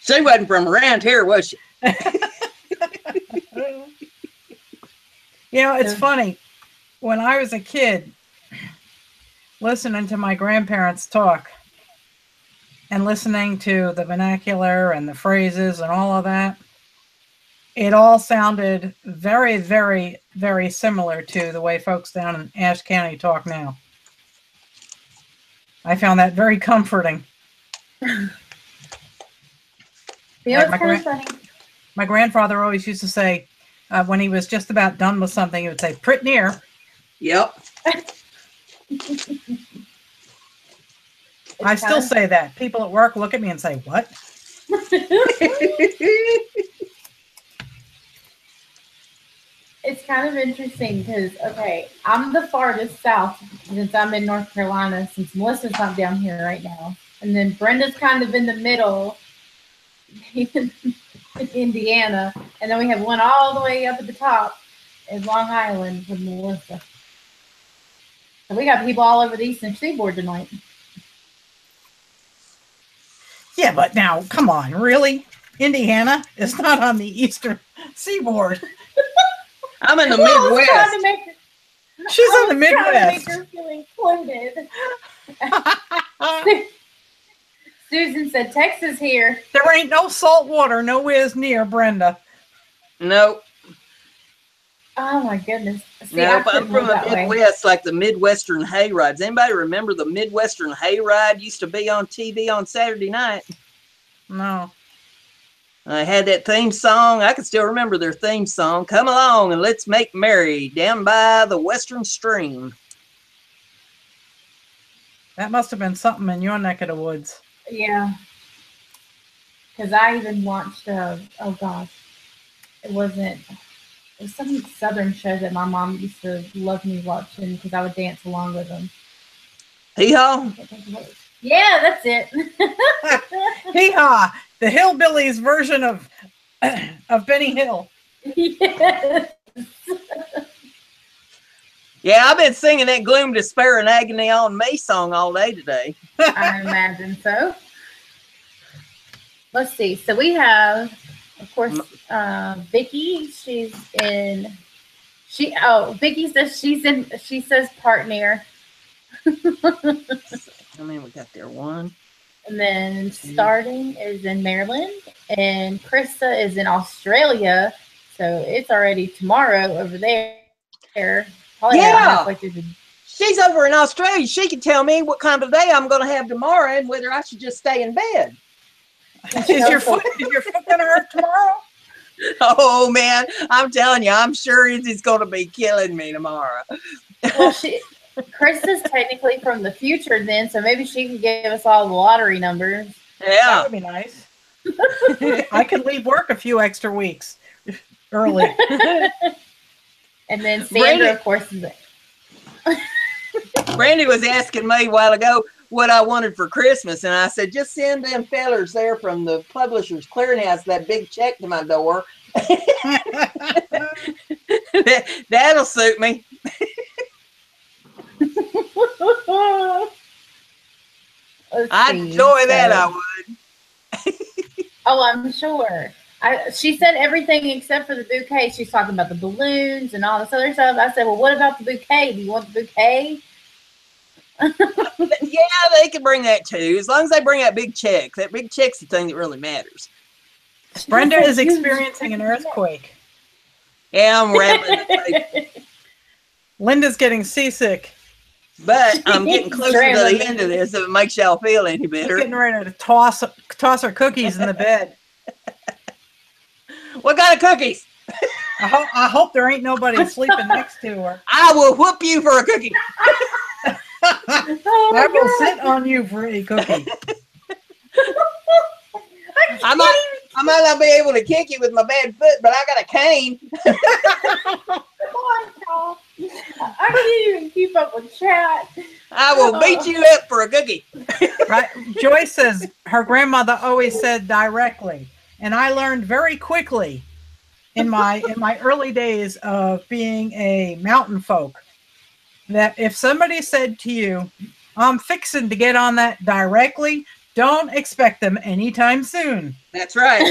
She wasn't from around here, was she? You know, it's funny. When I was a kid, listening to my grandparents talk and listening to the vernacular and the phrases and all of that, it all sounded very, very, very similar to the way folks down in Ashe County talk now. I found that very comforting. My grandfather always used to say, when he was just about done with something, he would say, "Prit near." Yep. I still say that. People at work look at me and say, "What?" It's kind of interesting because, okay, I'm the farthest south since I'm in North Carolina, since Melissa's not down here right now. And then Brenda's kind of in the middle in Indiana. And then we have one all the way up at the top in Long Island with Melissa. So we got people all over the Eastern Seaboard tonight. Yeah, but now, come on, really? Indiana is not on the Eastern Seaboard. I'm in the Midwest. She's in the Midwest. Trying to make her feel included. Susan said, "Texas here." There ain't no salt water nowhere near Brenda. Nope. Oh my goodness. See, nope, I'm from the Midwest, like the Midwestern Hayride. Does anybody remember the Midwestern Hayride used to be on TV on Saturday night? No. I had that theme song. I can still remember their theme song. "Come along and let's make merry down by the Western Stream." That must have been something in your neck of the woods. Yeah. Because I even watched, oh gosh, it was some Southern show that my mom used to love me watching because I would dance along with them. Hee-haw? Yeah, that's it. Hee-haw, the hillbillies version of Benny Hill. Yes. Yeah, I've been singing that "Gloom, Despair, and Agony on Me" song all day today. I imagine so. Let's see. So we have, of course, Vicky. Vicky says she says partner. I mean, we got there one. And then Starting is in Maryland, and Krista is in Australia. So it's already tomorrow over there. Probably yeah, she's over in Australia. She can tell me what kind of day I'm going to have tomorrow and whether I should just stay in bed. Is your foot going to hurt tomorrow? Oh man, I'm telling you, I'm sure it's going to be killing me tomorrow. Well, Krista's technically from the future then, so maybe she can give us all the lottery numbers. Yeah, that would be nice. I could leave work a few extra weeks early. And then Sandra, of course, is it. Brandy was asking me a while ago what I wanted for Christmas, and I said, just send them fellers there from the Publishers Clearinghouse that big check to my door. That'll suit me. I'd enjoy that, I would. Oh, I'm sure. She said everything except for the bouquet. She's talking about the balloons and all this other stuff. I said, well, what about the bouquet? Do you want the bouquet? Yeah, they can bring that too. As long as they bring that big check. That big check's the thing that really matters. Brenda is experiencing an earthquake. Yeah, I'm rattling. Linda's getting seasick. But I'm getting closer to the end of this, if it makes y'all feel any better. She's getting ready to toss her cookies in the bed. What kind of cookies? I hope there ain't nobody sleeping next to her. I will whoop you for a cookie. I will sit on you for a cookie. I might not be able to kick you with my bad foot, but I got a cane. Come on, Paul. I can't even keep up with chat. I will beat you up for a cookie. Right? Joyce says her grandmother always said directly. And I learned very quickly in my early days of being a mountain folk that if somebody said to you, I'm fixing to get on that directly, don't expect them anytime soon. That's right.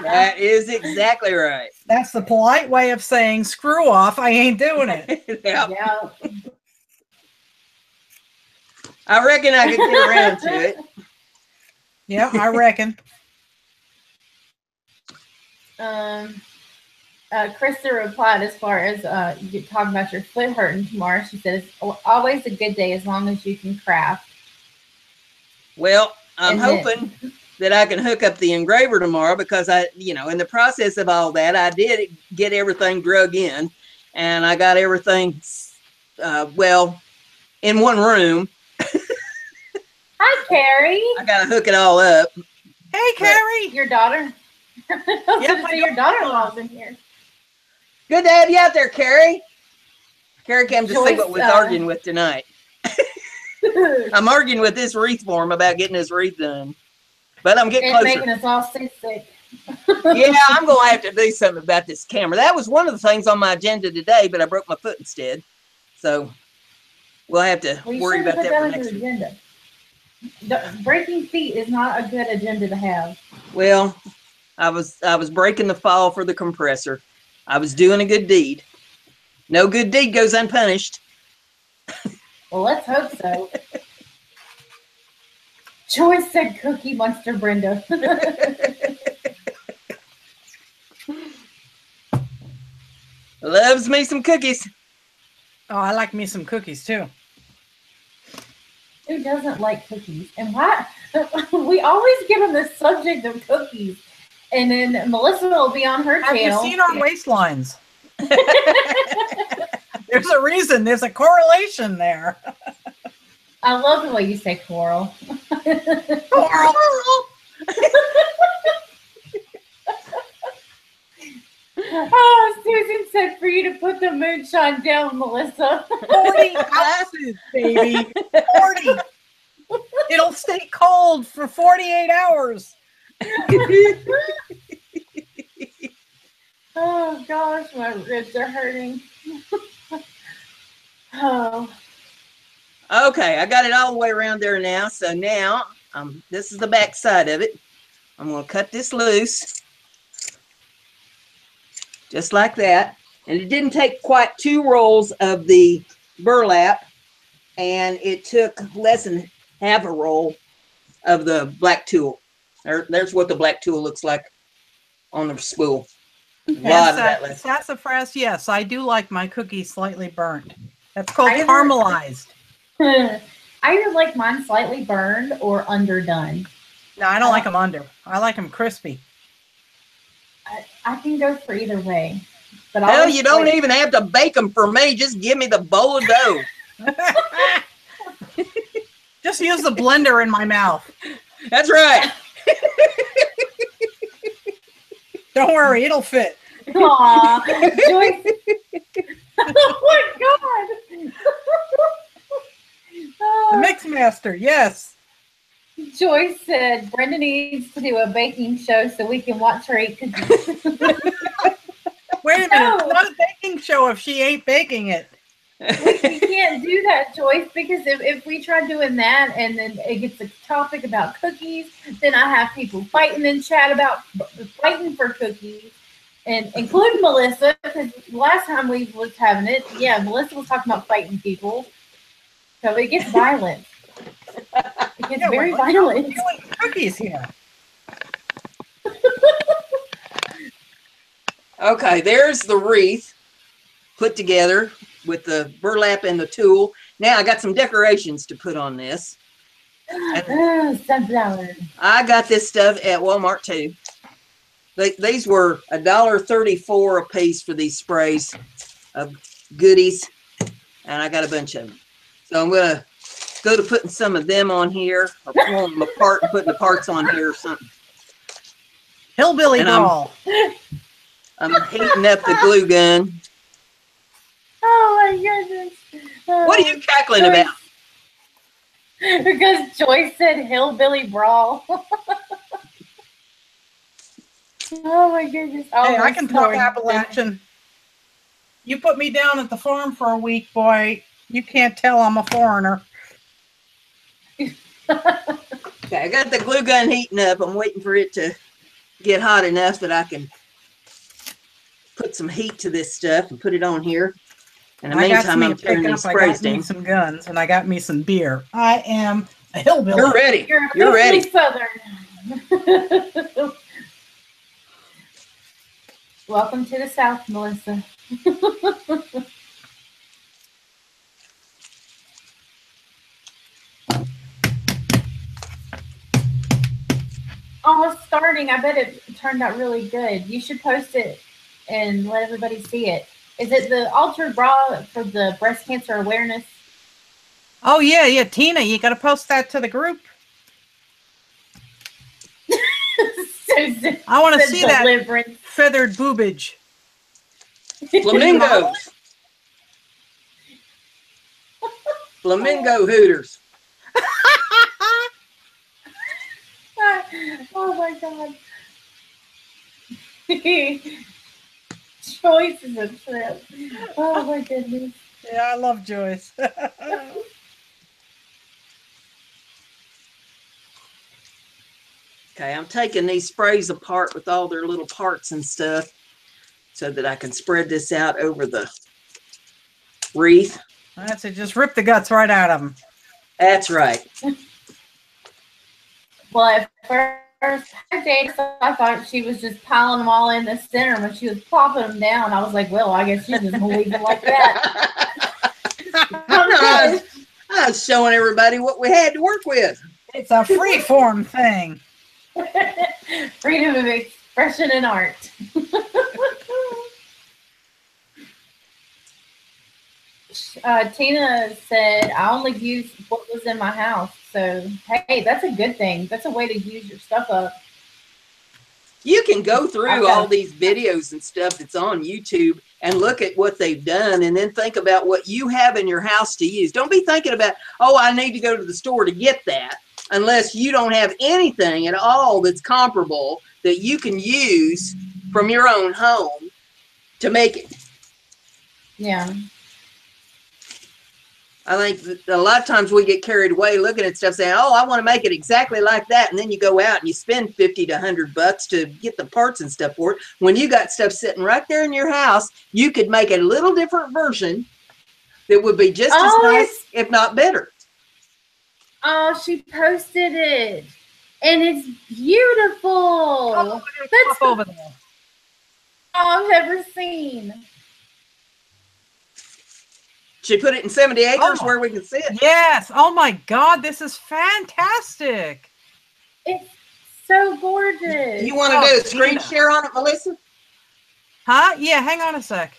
That is exactly right. That's the polite way of saying, screw off, I ain't doing it. Yep. Yeah. I reckon I could get around to it. Yeah, I reckon. Krista replied as far as you talking about your foot hurting tomorrow. She said it's always a good day as long as you can craft. Well, I'm hoping that I can hook up the engraver tomorrow because in the process of all that, I did get everything drug in and I got everything, in one room. Hi, Carrie. I got to hook it all up. Hey, Carrie. Your daughter? Yeah, your daughter-in-law's in here. Good to have you out there, Carrie. Carrie came to see Joyce, what we're arguing with tonight. I'm arguing with this wreath form about getting this wreath done. But I'm getting closer. It's making us all sick. Yeah, I'm going to have to do something about this camera. That was one of the things on my agenda today, but I broke my foot instead. So we'll have to worry about that for next week. Agenda. Breaking feet is not a good agenda to have. Well, I was breaking the fall for the compressor. I was doing a good deed. No good deed goes unpunished. Well, let's hope so. Joyce said Cookie Monster Brenda. Loves me some cookies. Oh, I like me some cookies too. Who doesn't like cookies? And why? We always get on the subject of cookies. And then Melissa will be on her Have channel. you seen our waistlines? There's a reason. There's a correlation there. I love the way you say coral. Coral. Oh, Susan said for you to put the moonshine down, Melissa. 40 ounces, baby. 40. It'll stay cold for 48 hours. Oh gosh, my ribs are hurting. Oh. Okay, I got it all the way around there now. So now, this is the back side of it. I'm going to cut this loose. Just like that. And it didn't take quite 2 rolls of the burlap. And it took less than half a roll of the black tulle. There's what the black tulle looks like on the spool. Sassafras, yes, I do like my cookies slightly burnt. That's called caramelized. I either like mine slightly burned or underdone. No, I don't like them under. I like them crispy. I can go for either way. But hell, you don't even have to bake them for me. Just give me the bowl of dough. Just use the blender in my mouth. That's right. Don't worry, it'll fit. Aw, Joyce. Oh my God. The mix master, yes. Joyce said Brenda needs to do a baking show so we can watch her eat cookies. Wait a minute, it's not a baking show if she ain't baking it. We can't do that, Joyce, because if we try doing that and then it gets a topic about cookies, then I have people fighting in chat about fighting for cookies, and including Melissa, because last time we was having it, yeah, Melissa was talking about fighting people. So it gets violent. It gets very violent. We're doing cookies here. Okay, there's the wreath put together with the burlap and the tulle. Now I got some decorations to put on this. Sunflower. I got this stuff at Walmart too. These were $1.34 a piece for these sprays of goodies, and I got a bunch of them. So I'm gonna go to putting some of them on here, or pulling them apart and putting the parts on here or something. Hillbilly brawl. I'm heating up the glue gun. Oh my goodness. What are you cackling about? Because Joyce said hillbilly brawl. Oh my goodness. Hey, I can talk Appalachian. You put me down at the farm for a week, boy. You can't tell I'm a foreigner. Okay, I got the glue gun heating up. I'm waiting for it to get hot enough that I can put some heat to this stuff and put it on here. In the meantime, I'm turning these sprays down. I got me some guns and I got me some beer. I am a hillbilly. You're ready. You're ready. Southern. Welcome to the South, Melissa. Almost starting. I bet it turned out really good. You should post it and let everybody see it. Is it the altered bra for the breast cancer awareness? Oh, yeah. Tina, you got to post that to the group. I want to see that feathered boobage. Flamingos. Flamingo hooters. Oh my God. Joyce is a trip. Oh my goodness. Yeah, I love Joyce. Okay, I'm taking these sprays apart with all their little parts and stuff so that I can spread this out over the wreath. That's it. Just rip the guts right out of them. That's right. Well, at first I thought she was just piling them all in the center. When she was plopping them down, I was like, well, I guess she's just going to leave it like that. I was showing everybody what we had to work with. It's a free-form thing. Freedom of expression and art. Tina said, I only used what was in my house. So, hey, that's a good thing. That's a way to use your stuff up. You can go through all these videos and stuff that's on YouTube and look at what they've done and then think about what you have in your house to use. Don't be thinking about, oh, I need to go to the store to get that, unless you don't have anything at all that's comparable that you can use from your own home to make it. Yeah. I think that a lot of times we get carried away looking at stuff saying, oh, I want to make it exactly like that. And then you go out and you spend 50 to 100 bucks to get the parts and stuff for it. When you got stuff sitting right there in your house, you could make a little different version that would be just as nice, if not better. Oh, she posted it. And it's beautiful. Oh, that's over there. I've ever seen. She put it in 70 acres where we can see it. Yes. Oh my God, this is fantastic. It's so gorgeous. You want to do a screen share on it, Melissa? Huh? Yeah, hang on a sec.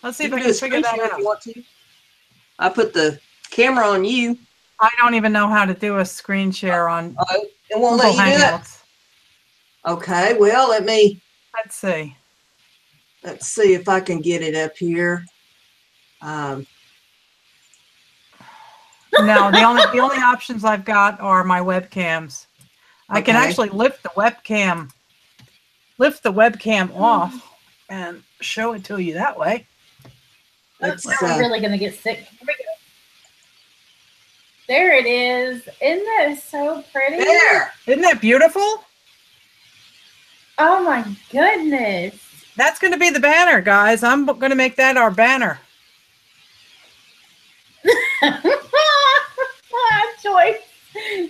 Let's see if I can figure that out. If you want to. I put the camera on you. I don't even know how to do a screen share on it won't let you do it. Okay, well, let's see. Let's see if I can get it up here. No, the only options I've got are my webcams. I can actually lift the webcam off and show it to you that way. I'm really gonna get sick. Here we go. There it is. Isn't that so pretty? There. Isn't that beautiful? Oh my goodness. That's going to be the banner, guys. I'm going to make that our banner. Joyce.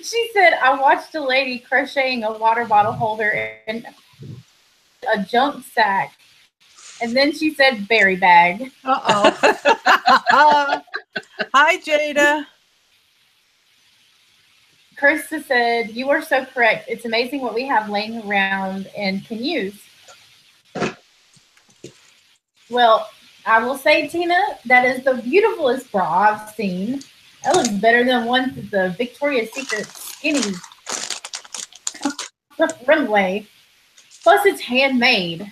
She said, I watched a lady crocheting a water bottle holder in a junk sack. And then she said berry bag. Uh-oh. Hi, Jada. Krista said, you are so correct. It's amazing what we have laying around and can use. Well, I will say, Tina, that is the beautifulest bra I've seen. That looks better than one at the Victoria's Secret skinny runway. Plus, it's handmade.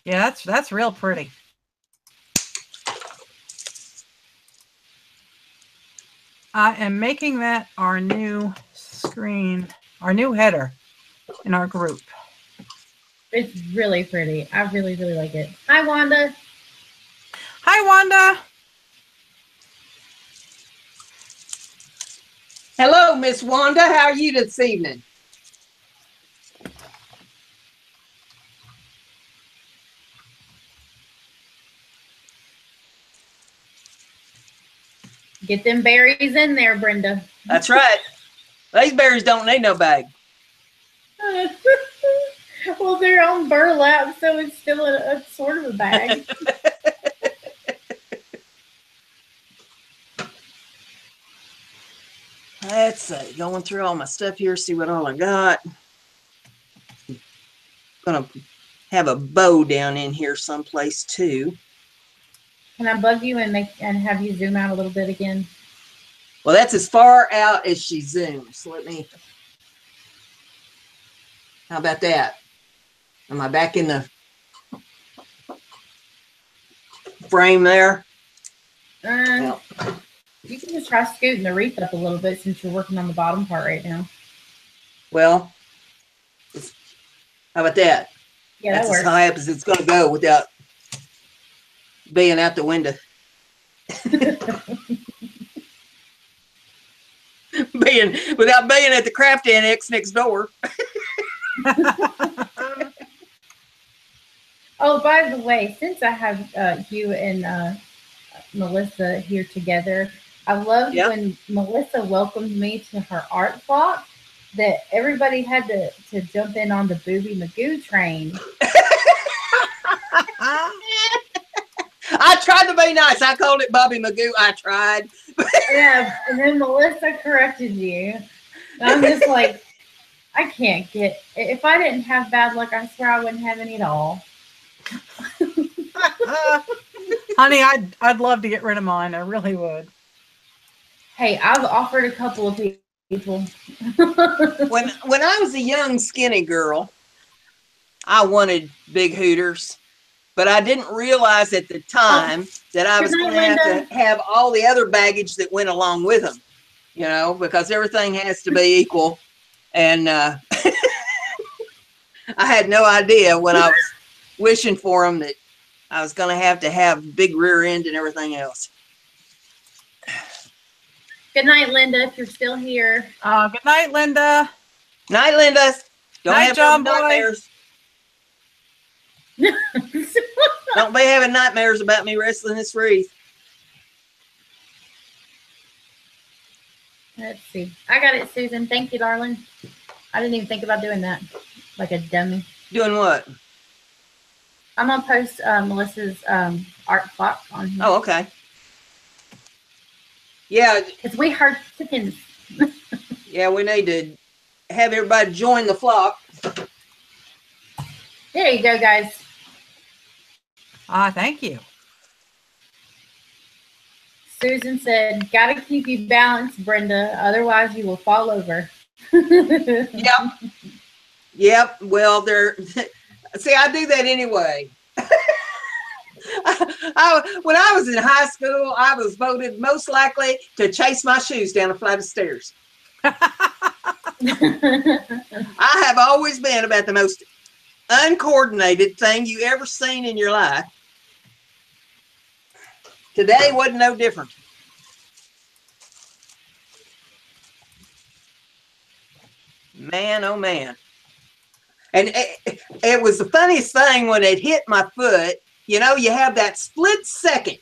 Yeah, that's real pretty. I am making that our new green. Our new header in our group. It's really pretty. I really, really like it. Hi, Wanda. Hi, Wanda. Hello, Miss Wanda. How are you this evening? Get them berries in there, Brenda. That's right. These berries don't need no bag. Well, they're on burlap, so it's still a sort of a bag. Let's see. Going through all my stuff here, see what all I got. Gonna have a bow down in here someplace too. Can I bug you and have you zoom out a little bit again? Well, that's as far out as she zooms. Let me. How about that? Am I back in the frame there? You can just try scooting the wreath up a little bit since you're working on the bottom part right now. Well, how about that? Yeah, that's that works. as high up as it's going to go without being out the window. Without being at the craft annex next door. Oh, by the way, since I have you and Melissa here together, I loved when Melissa welcomed me to her art block that everybody had to jump in on the Booby Magoo train. I tried to be nice. I called it Bobby Magoo. I tried. Yeah, and then Melissa corrected you. And I'm just like, I can't get. If I didn't have bad luck, I swear I wouldn't have any at all. Honey, I'd love to get rid of mine. I really would. Hey, I've offered a couple of people. When I was a young skinny girl, I wanted big hooters, but I didn't realize at the time that I was going to have all the other baggage that went along with them, you know, because everything has to be equal. And I had no idea when I was wishing for them that I was going to have big rear end and everything else. Good night, Linda, if you're still here. Good night, Linda. Night, Linda. Don't night, have John nightmares. Don't be having nightmares about me wrestling this wreath. Let's see. I got it, Susan. Thank you, darling. I didn't even think about doing that. Like a dummy. Doing what? I'm going to post Melissa's art clock on here. Oh, okay. Yeah. Because we heard chickens. Yeah, we need to have everybody join the flock. There you go, guys. Thank you. Susan said, gotta keep you balanced, Brenda. Otherwise, you will fall over. Yep. Yep. Well, see, I do that anyway. When I was in high school, I was voted most likely to chase my shoes down a flight of stairs. I have always been about the most uncoordinated thing you ever seen in your life. Today wasn't no different. Man, oh man. And it was the funniest thing when it hit my foot. You know, you have that split second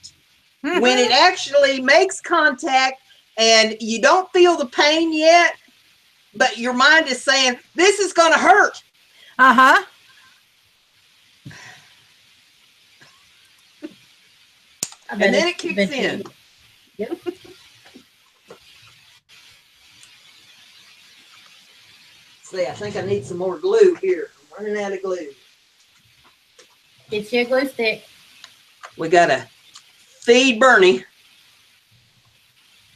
when it actually makes contact and you don't feel the pain yet, but your mind is saying, this is going to hurt. Uh-huh. And then it kicks in. Yep. See, I think I need some more glue here. I'm running out of glue. Get you a glue stick. We got to feed Bernie.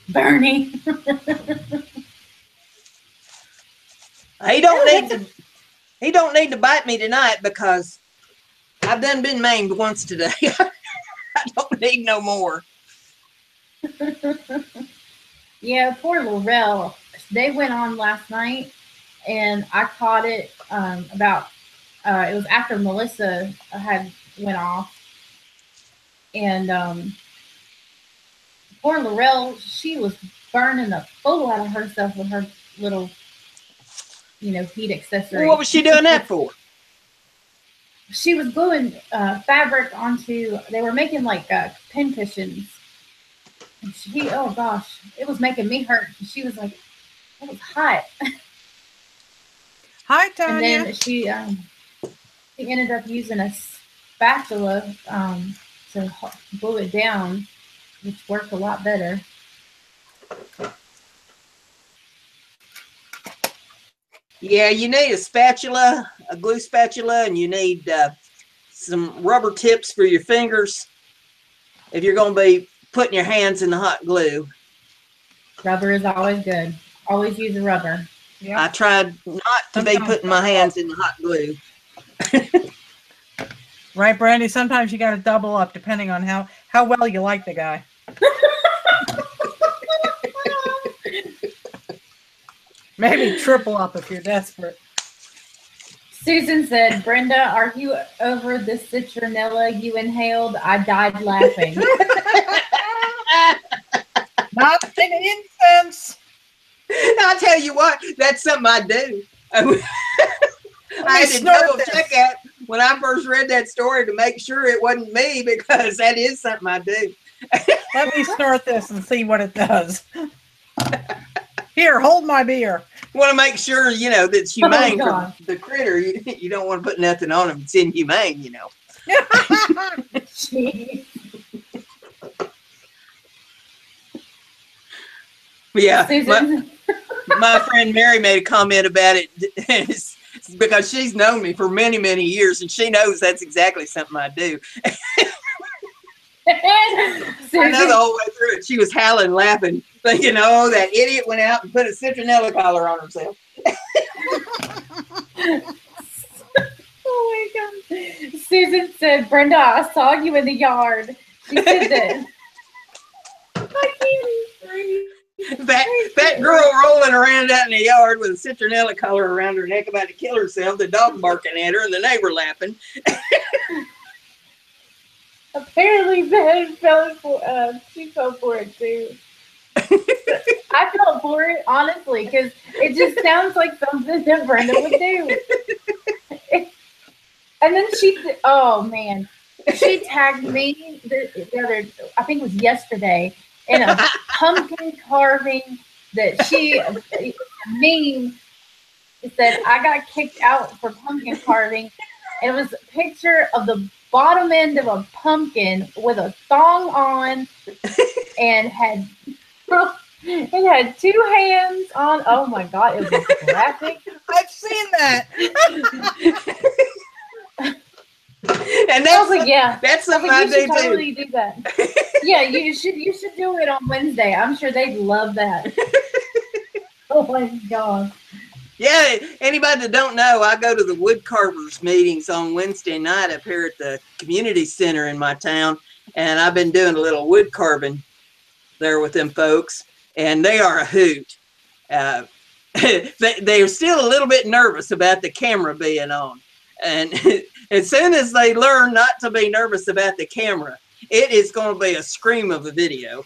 Bernie. He don't need to bite me tonight because I've done been maimed once today. I don't need no more. Yeah, poor Laurel. they went on last night, and I caught it about. It was after Melissa had went off, and poor Laurel, she was burning the full out of herself with her little, heat accessory. What was she doing that for? She was gluing fabric onto. They were making like pin cushions. And oh gosh, it was making me hurt. She was like, "It was hot." Hi, Tanya. And then she ended up using a spatula to glue it down, which worked a lot better. Yeah, you need a spatula, a glue spatula, and you need some rubber tips for your fingers if you're going to be putting your hands in the hot glue. Rubber is always good. Always use a rubber. Yeah. I tried not to be putting my hands in the hot glue. Right, Brandy? Sometimes you got to double up depending on how well you like the guy. Maybe triple up if you're desperate. Susan said, "Brenda, are you over the citronella you inhaled? I died laughing." Not an incense. I'll tell you what, that's something I do. I had to double check that when I first read that story to make sure it wasn't me, because that is something I do. Let me snort this and see what it does. Here, hold my beer. Want to make sure, that it's humane God. for the critter. You don't want to put nothing on him. It's inhumane, Jeez. Yeah. Susan. My friend Mary made a comment about it because she's known me for many, many years, and she knows that's exactly something I do. I know the whole way through it. She was howling, laughing, thinking, "Oh, that idiot went out and put a citronella collar on herself." Oh my God. Susan said, "Brenda, I saw you in the yard." She said that. I can't breathe. That girl rolling around out in the yard with a citronella collar around her neck about to kill herself, the dog barking at her and the neighbor laughing. Apparently, Ben she fell for it too. I felt for it, honestly, because it just sounds like something that Brenda would do. And then oh man, she tagged me the other, I think it was yesterday, in a pumpkin carving that she meme. It said, "I got kicked out for pumpkin carving." And it was a picture of the bottom end of a pumpkin with a thong on, and it had two hands on. Oh my God, it was graphic. I've seen that. And that's like, yeah, that's something I do totally do that. Yeah, you should do it on Wednesday. I'm sure they'd love that. Oh my God. Yeah, anybody that don't know, I go to the wood carvers meetings on Wednesday night up here at the community center in my town, and I've been doing a little wood carving there with them folks, and they are a hoot. They are still a little bit nervous about the camera being on, and as soon as they learn not to be nervous about the camera, it is going to be a scream of a video.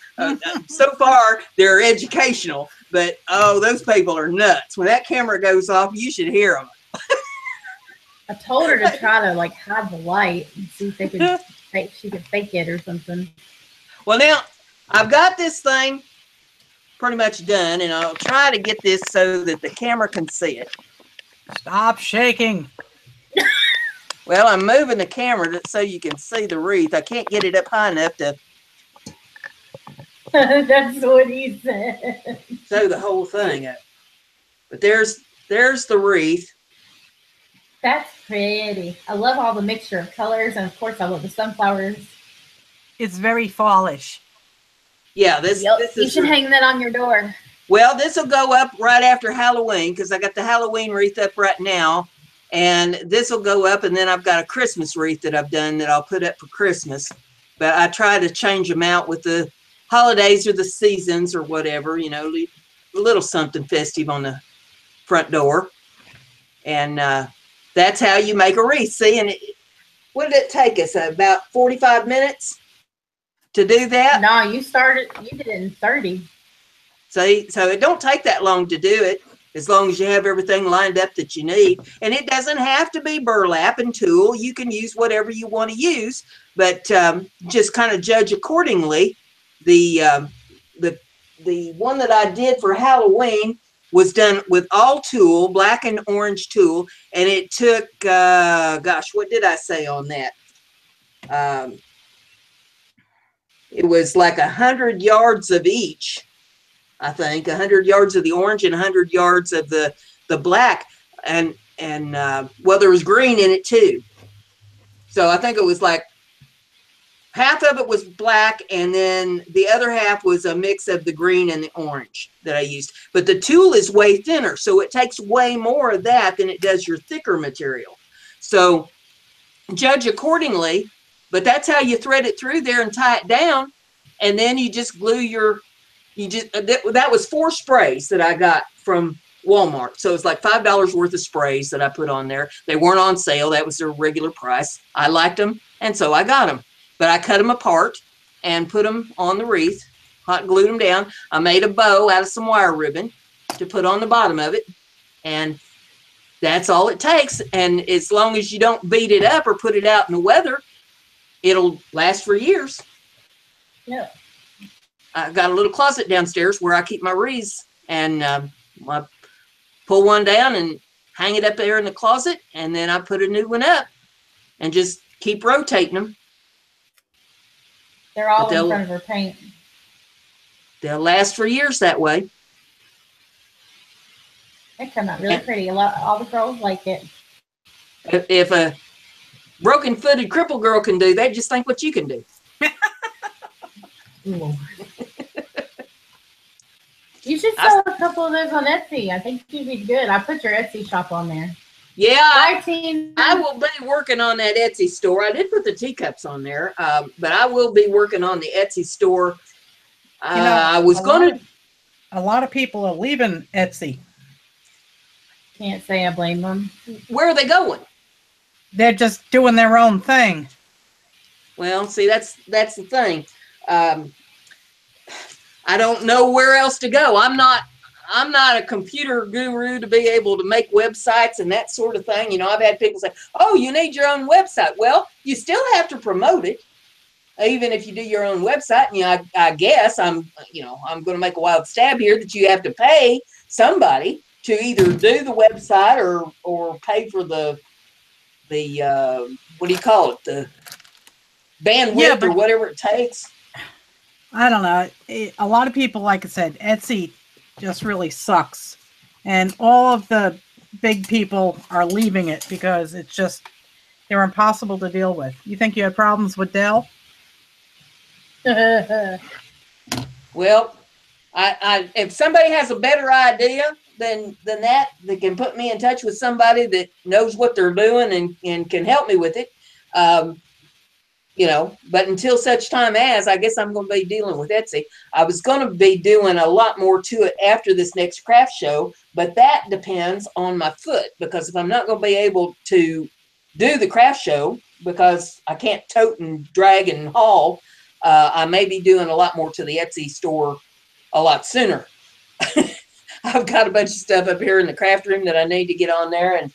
So far, they're educational, but oh, those people are nuts. When that camera goes off, you should hear them. I told her to try to hide the light and see if she could fake it or something. Well, now I've got this thing pretty much done, and I'll try to get this so that the camera can see it. Stop shaking. Well, I'm moving the camera so you can see the wreath. I can't get it up high enough to That's what he said. sew the whole thing up. But there's the wreath. That's pretty. I love all the mixture of colors, and of course I love the sunflowers. It's very fallish. Yeah, this You is should hang that on your door. Well, this will go up right after Halloween because I got the Halloween wreath up right now. And this will go up, and then I've got a Christmas wreath that I've done that I'll put up for Christmas. But I try to change them out with the holidays or the seasons or whatever, little something festive on the front door. And that's how you make a wreath. See, and what did it take us? About 45 minutes to do that? No, you did it in 30. So it don't take that long to do it, as long as you have everything lined up that you need. And it doesn't have to be burlap and tulle. You can use whatever you want to use, but just kind of judge accordingly. The one that I did for Halloween was done with all tulle, black and orange tulle, and it took, gosh, what did I say on that? It was like 100 yards of each. I think 100 yards of the orange and 100 yards of the black, and well, there was green in it too. So I think it was like half of it was black, and then the other half was a mix of the green and the orange that I used. But the tulle is way thinner, so it takes way more of that than it does your thicker material. So judge accordingly, but that's how you thread it through there and tie it down, and then you just glue your. That was 4 sprays that I got from Walmart. So it's like $5 worth of sprays that I put on there. They weren't on sale. That was their regular price. I liked them, and so I got them. But I cut them apart and put them on the wreath, hot glued them down. I made a bow out of some wire ribbon to put on the bottom of it, and that's all it takes. And as long as you don't beat it up or put it out in the weather, it'll last for years. Yeah. I got a little closet downstairs where I keep my wreaths, and I pull one down and hang it up there in the closet, and then I put a new one up and just keep rotating them. They're all in front of her paint. They'll last for years that way. They come out really pretty. All the girls like it. If a broken-footed cripple girl can do that, just think what you can do. You should sell a couple of those on Etsy. I think you'd be good. I put your Etsy shop on there. Yeah, I will be working on that Etsy store. I did put the teacups on there, but I will be working on the Etsy store. I was going to. A lot of people are leaving Etsy. Can't say I blame them. Where are they going? They're just doing their own thing. Well, see, that's the thing. I don't know where else to go. I'm not a computer guru to be able to make websites and that sort of thing. You know, I've had people say, "Oh, you need your own website." Well, you still have to promote it, even if you do your own website. And, you know, I guess I'm going to make a wild stab here that you have to pay somebody to either do the website or pay for the what do you call it, the bandwidth or whatever it takes. I don't know. A lot of people, like I said, Etsy just really sucks. And all of the big people are leaving it because they're impossible to deal with. You think you have problems with Dell? Well, if somebody has a better idea than that, they can put me in touch with somebody that knows what they're doing and can help me with it. You know, but until such time as, I guess I'm going to be dealing with Etsy. I was going to be doing a lot more to it after this next craft show, but that depends on my foot, because if I'm not going to be able to do the craft show because I can't tote and drag and haul, I may be doing a lot more to the Etsy store a lot sooner. I've got a bunch of stuff up here in the craft room that I need to get on there, and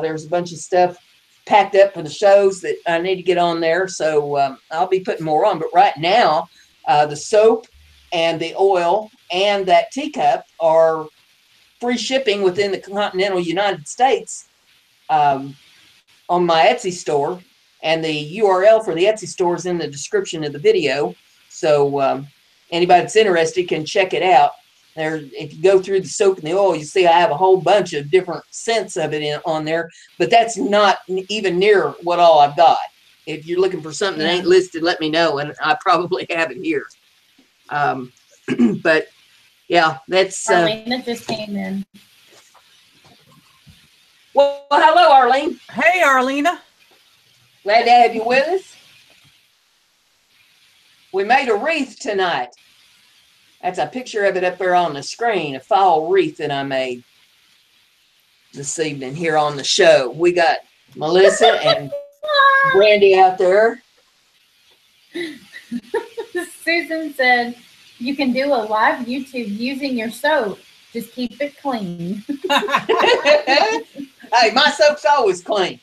there's a bunch of stuff packed up for the shows that I need to get on there. So I'll be putting more on. But right now, the soap and the oil and that teacup are free shipping within the continental United States on my Etsy store. And the URL for the Etsy store is in the description of the video. So anybody that's interested can check it out. If you go through the soap and the oil, you see I have a whole bunch of different scents of it on there, but that's not even near what all I've got. If you're looking for something that ain't listed, let me know, and I probably have it here. But yeah, that's. Arlene just came in. Well, hello, Arlene. Hey, Arlena. Glad to have you with us. We made a wreath tonight. That's a picture of it up there on the screen, a fall wreath that I made this evening here on the show. We got Melissa and Brandy out there. Susan said, you can do a live YouTube using your soap. Just keep it clean. Hey, my soap's always clean.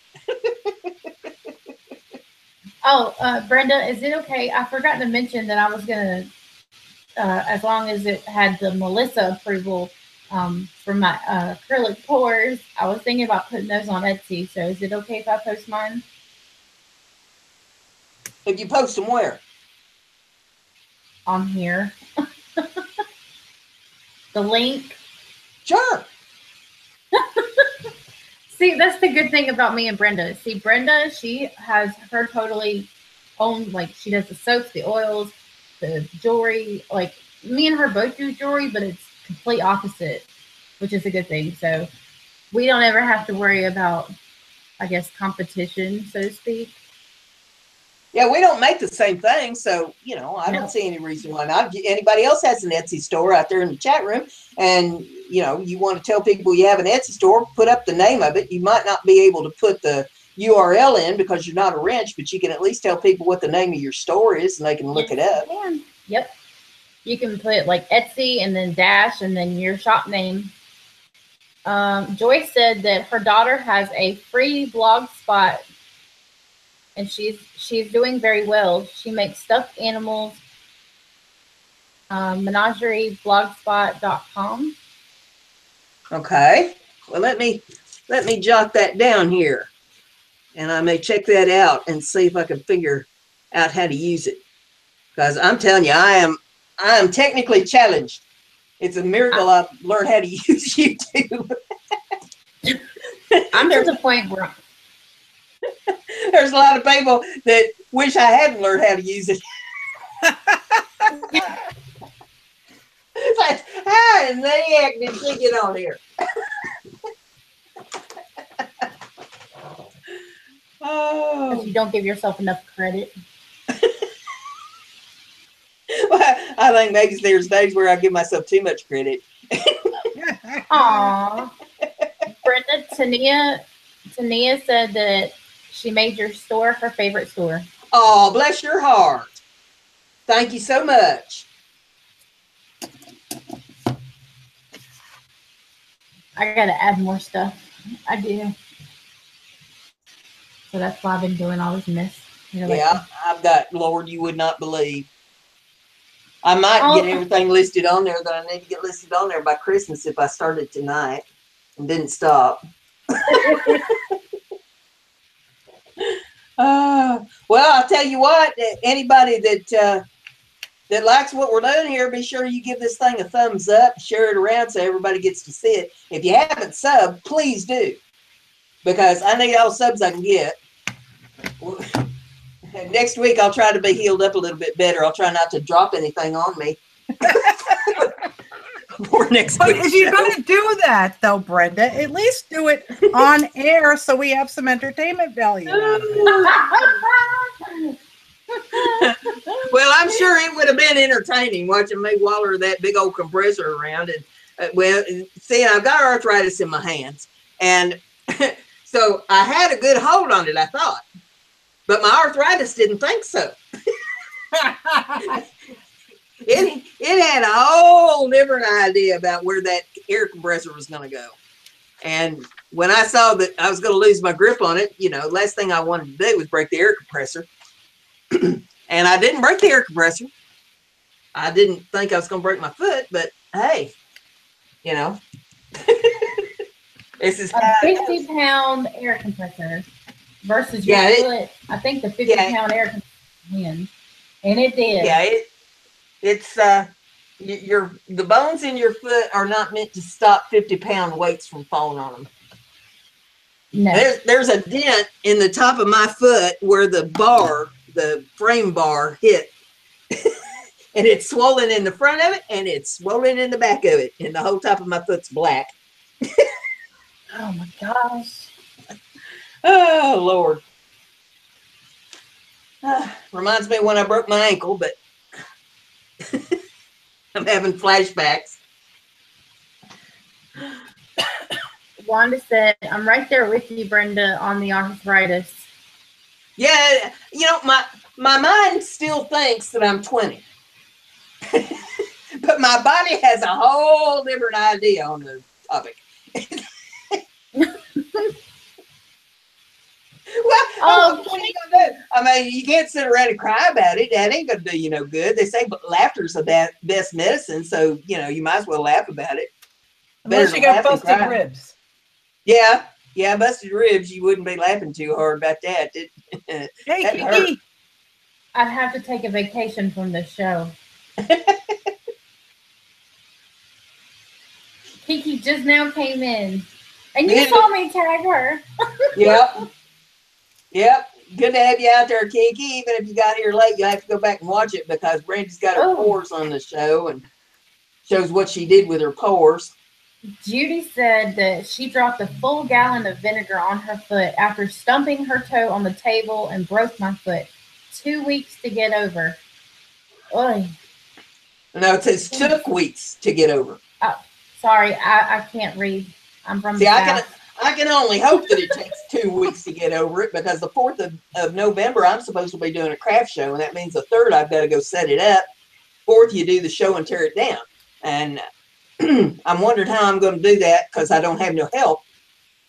Oh, Brenda, is it okay? I forgot to mention that I was going to, as long as it had the Melissa approval for my acrylic pours, I was thinking about putting those on Etsy. So is it okay if I post mine? If you post them where? On here. The link. Sure. See, that's the good thing about me and Brenda. See, Brenda, she has her totally own, like, she does the soaps, the oils, the jewelry. Like, me and her both do jewelry, but it's complete opposite, which is a good thing. So we don't ever have to worry about, I guess, competition, so to speak. Yeah, we don't make the same thing, so, you know, I don't see any reason why not. Anybody else has an Etsy store out there in the chat room, and, you know, you want to tell people you have an Etsy store, put up the name of it. You might not be able to put the URL in because you're not a wrench, but you can at least tell people what the name of your store is, and they can look it up. You can. Yep. You can put, like, Etsy and then dash and then your shop name. Joyce said that her daughter has a free blog spot, and she's doing very well. She makes stuffed animals. Menagerieblogspot.com. Okay. Well, let me jot that down here, and I may check that out and see if I can figure out how to use it. Because I'm telling you, I am technically challenged. It's a miracle I've learned how to use YouTube. I'm to the point where there's a lot of people that wish I hadn't learned how to use it. It's like, how in maniac did she get on here? Oh, you don't give yourself enough credit. Well, I think maybe there's days where I give myself too much credit. Aww. Brenda, Tania said that she made your store her favorite store. Oh, bless your heart. Thank you so much. I got to add more stuff. I do. So that's why I've been doing all this mess. Yeah, I've got, Lord, you would not believe. I might get everything listed on there that I need to get listed on there by Christmas if I started tonight and didn't stop. Well, I'll tell you what, anybody that likes what we're doing here, be sure you give this thing a thumbs up, share it around so everybody gets to see it. If you haven't subbed, please do, because I need all the subs I can get. Next week, I'll try to be healed up a little bit better. I'll try not to drop anything on me. For next week. If you're going to do that, though, Brenda, at least do it on air so we have some entertainment value. Well, I'm sure it would have been entertaining watching me waller that big old compressor around. And well, see, I've got arthritis in my hands, and so I had a good hold on it, I thought, but my arthritis didn't think so. It had a whole different idea about where that air compressor was going to go. And when I saw that I was going to lose my grip on it, you know, last thing I wanted to do was break the air compressor. And I didn't break the air compressor. I didn't think I was going to break my foot, but hey, you know, this is a 50-pound air compressor versus your foot. I think the 50-pound air compressor wins, and it did. Yeah, it's the bones in your foot are not meant to stop 50-pound weights from falling on them. No. There's a dent in the top of my foot where the frame bar hit. And it's swollen in the front of it, and it's swollen in the back of it, and the whole top of my foot's black. Oh my gosh. Oh, Lord. Reminds me when I broke my ankle, but I'm having flashbacks. Wanda said, I'm right there with you, Brenda, on the arthritis. Yeah, you know, my mind still thinks that I'm 20. But my body has a whole different idea on the topic. Well, what are you gonna do? I mean, you can't sit around and cry about it. That ain't gonna do you no good. They say laughter's the best medicine, so you know you might as well laugh about it. Unless you got busted ribs. Yeah, busted ribs. You wouldn't be laughing too hard about that. Hey, Kiki. I'd have to take a vacation from the show. Kiki just now came in, and you saw me tag her. Yep. Good to have you out there, Kiki. Even if you got here late, you have to go back and watch it because Brandy's got her pores on the show and shows what she did with her pores. Judy said that she dropped a full gallon of vinegar on her foot after stumping her toe on the table and broke my foot. 2 weeks to get over. Oy. No, it says took weeks to get over. Oh, sorry, I can't read. I'm from the South. I can only hope that it takes 2 weeks to get over it because the 4th of November, I'm supposed to be doing a craft show, and that means the 3rd, I've got to go set it up. 4th, you do the show and tear it down. And I'm wondering how I'm going to do that because I don't have no help.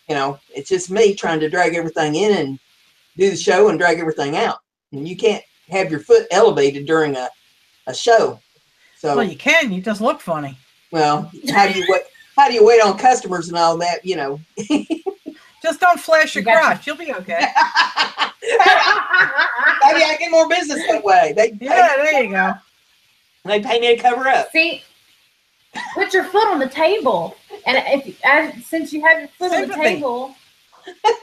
You know, it's just me trying to drag everything in and do the show and drag everything out. And you can't have your foot elevated during a show. So, well, you can. You just look funny. Well, how do you wait on customers and all that, you know? Just don't flash your crotch. You'll be okay. Maybe I get more business that way. There you go. They pay me to cover up. See, put your foot on the table. And since you have your foot on the table.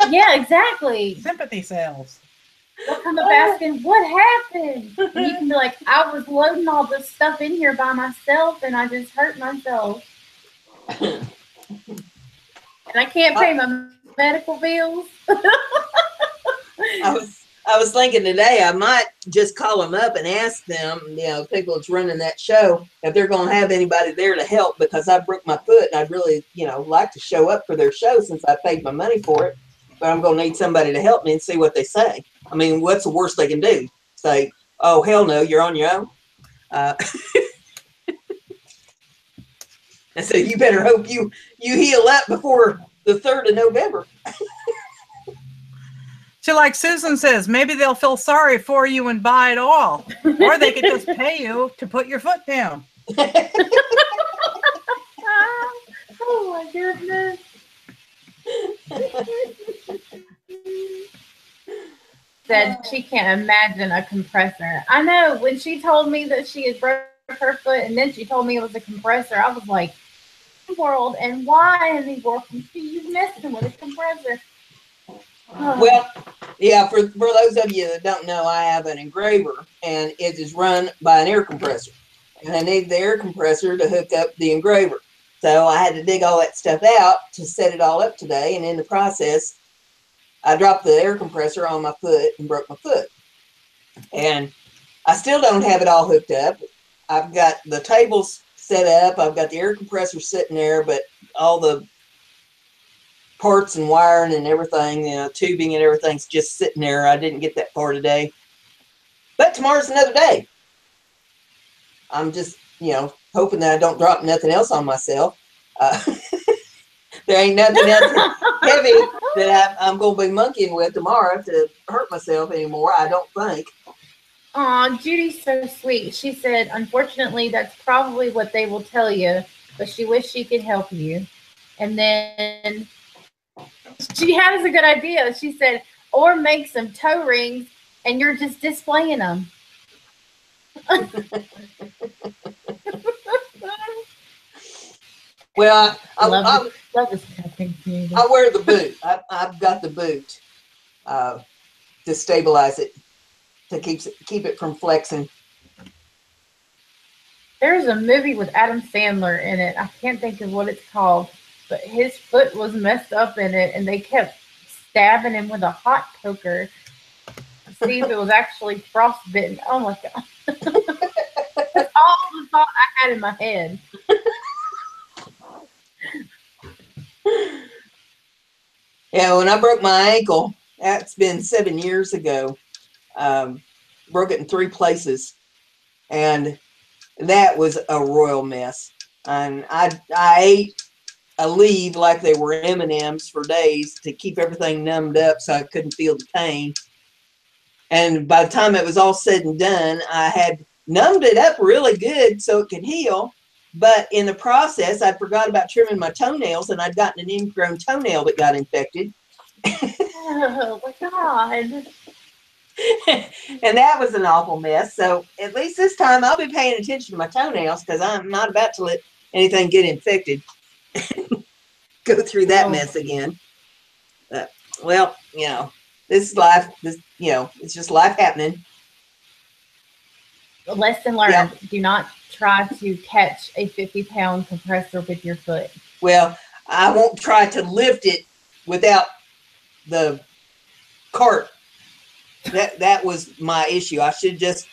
Yeah, exactly. Sympathy sales. They'll come up asking, what happened? And you can be like, I was loading all this stuff in here by myself and I just hurt myself. And I can't pay my medical bills. I was thinking today I might just call them up and ask them, you know, people that's running that show, if they're going to have anybody there to help because I broke my foot and I'd really, you know, like to show up for their show since I paid my money for it. But I'm going to need somebody to help me and see what they say. I mean, what's the worst they can do? Say, oh, hell no, you're on your own. And so you better hope you heal up before the 3rd of November. So like Susan says, maybe they'll feel sorry for you and buy it all. Or they could just pay you to put your foot down. Oh my goodness. Said she can't imagine a compressor. I know, when she told me that she had broke her foot and then she told me it was a compressor, I was like, world, and why in the world are you messing with a compressor? Well, yeah, for those of you that don't know, I have an engraver and it is run by an air compressor. And I need the air compressor to hook up the engraver. So I had to dig all that stuff out to set it all up today. And in the process, I dropped the air compressor on my foot and broke my foot. And I still don't have it all hooked up. I've got the tables set up. I've got the air compressor sitting there, but all the parts and wiring and everything, you know, tubing and everything's just sitting there. I didn't get that far today. But tomorrow's another day. I'm just, you know, hoping that I don't drop nothing else on myself. There ain't nothing else heavy that I'm going to be monkeying with tomorrow to hurt myself anymore, I don't think. Aw, Judy's so sweet. She said, unfortunately, that's probably what they will tell you, but she wished she could help you. And then she has a good idea. She said, or make some toe rings and you're just displaying them. Well, I love this tapping community. I wear the boot. I've got the boot to stabilize it, to keep it from flexing. There's a movie with Adam Sandler in it. I can't think of what it's called, but his foot was messed up in it, and they kept stabbing him with a hot poker to see if it was actually frostbitten. Oh my God. That's all the thought I had in my head. Yeah, when I broke my ankle, that's been 7 years ago. Broke it in 3 places, and that was a royal mess. And I ate a lead like they were M&Ms for days to keep everything numbed up so I couldn't feel the pain. And by the time it was all said and done, I had numbed it up really good so it could heal. But in the process, I forgot about trimming my toenails, and I'd gotten an ingrown toenail that got infected. Oh my God. And that was an awful mess. So at least this time I'll be paying attention to my toenails, because I'm not about to let anything get infected. Go through that mess again. But, well, you know, this is life. This, you know, it's just life happening. Lesson learned. Yeah. Do not try to catch a 50-pound compressor with your foot. Well, I won't try to lift it without the cart. That was my issue. I should just,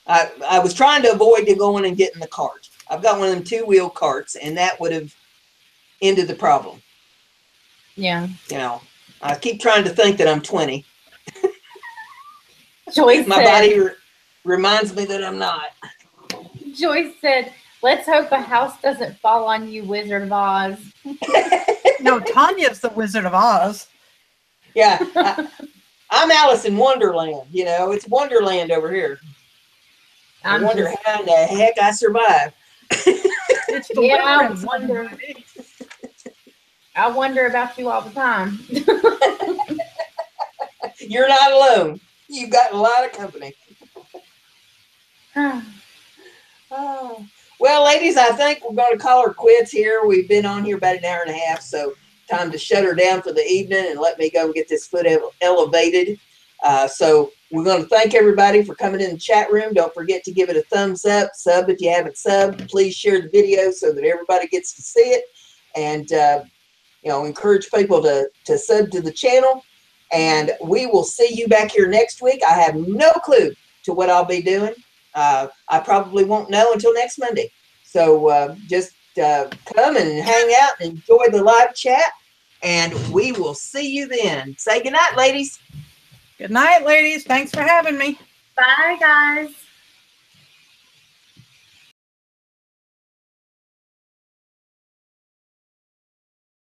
I was trying to avoid going and getting the cart. I've got one of them 2-wheel carts, and that would have ended the problem. Yeah. You know, I keep trying to think that I'm 20. Joyce My said, body reminds me that I'm not. Joyce said, let's hope a house doesn't fall on you, Wizard of Oz. No, Tanya's the Wizard of Oz. Yeah. I'm Alice in Wonderland. You know, it's Wonderland over here. I wonder how in the heck I survive. It's the Yeah, winter. I wonder about you all the time. You're not alone. You've got a lot of company. Oh. Well, ladies, I think we're going to call her quits here. We've been on here about an hour and a half, so time to shut her down for the evening and let me go and get this foot elevated. So we're going to thank everybody for coming in the chat room. Don't forget to give it a thumbs up. Sub if you haven't subbed. Please share the video so that everybody gets to see it. And, you know, encourage people to sub to the channel. And we will see you back here next week. I have no clue to what I'll be doing. I probably won't know until next Monday. So just come and hang out and enjoy the live chat. And we will see you then. Say goodnight, ladies. Good night, ladies. Thanks for having me. Bye, guys.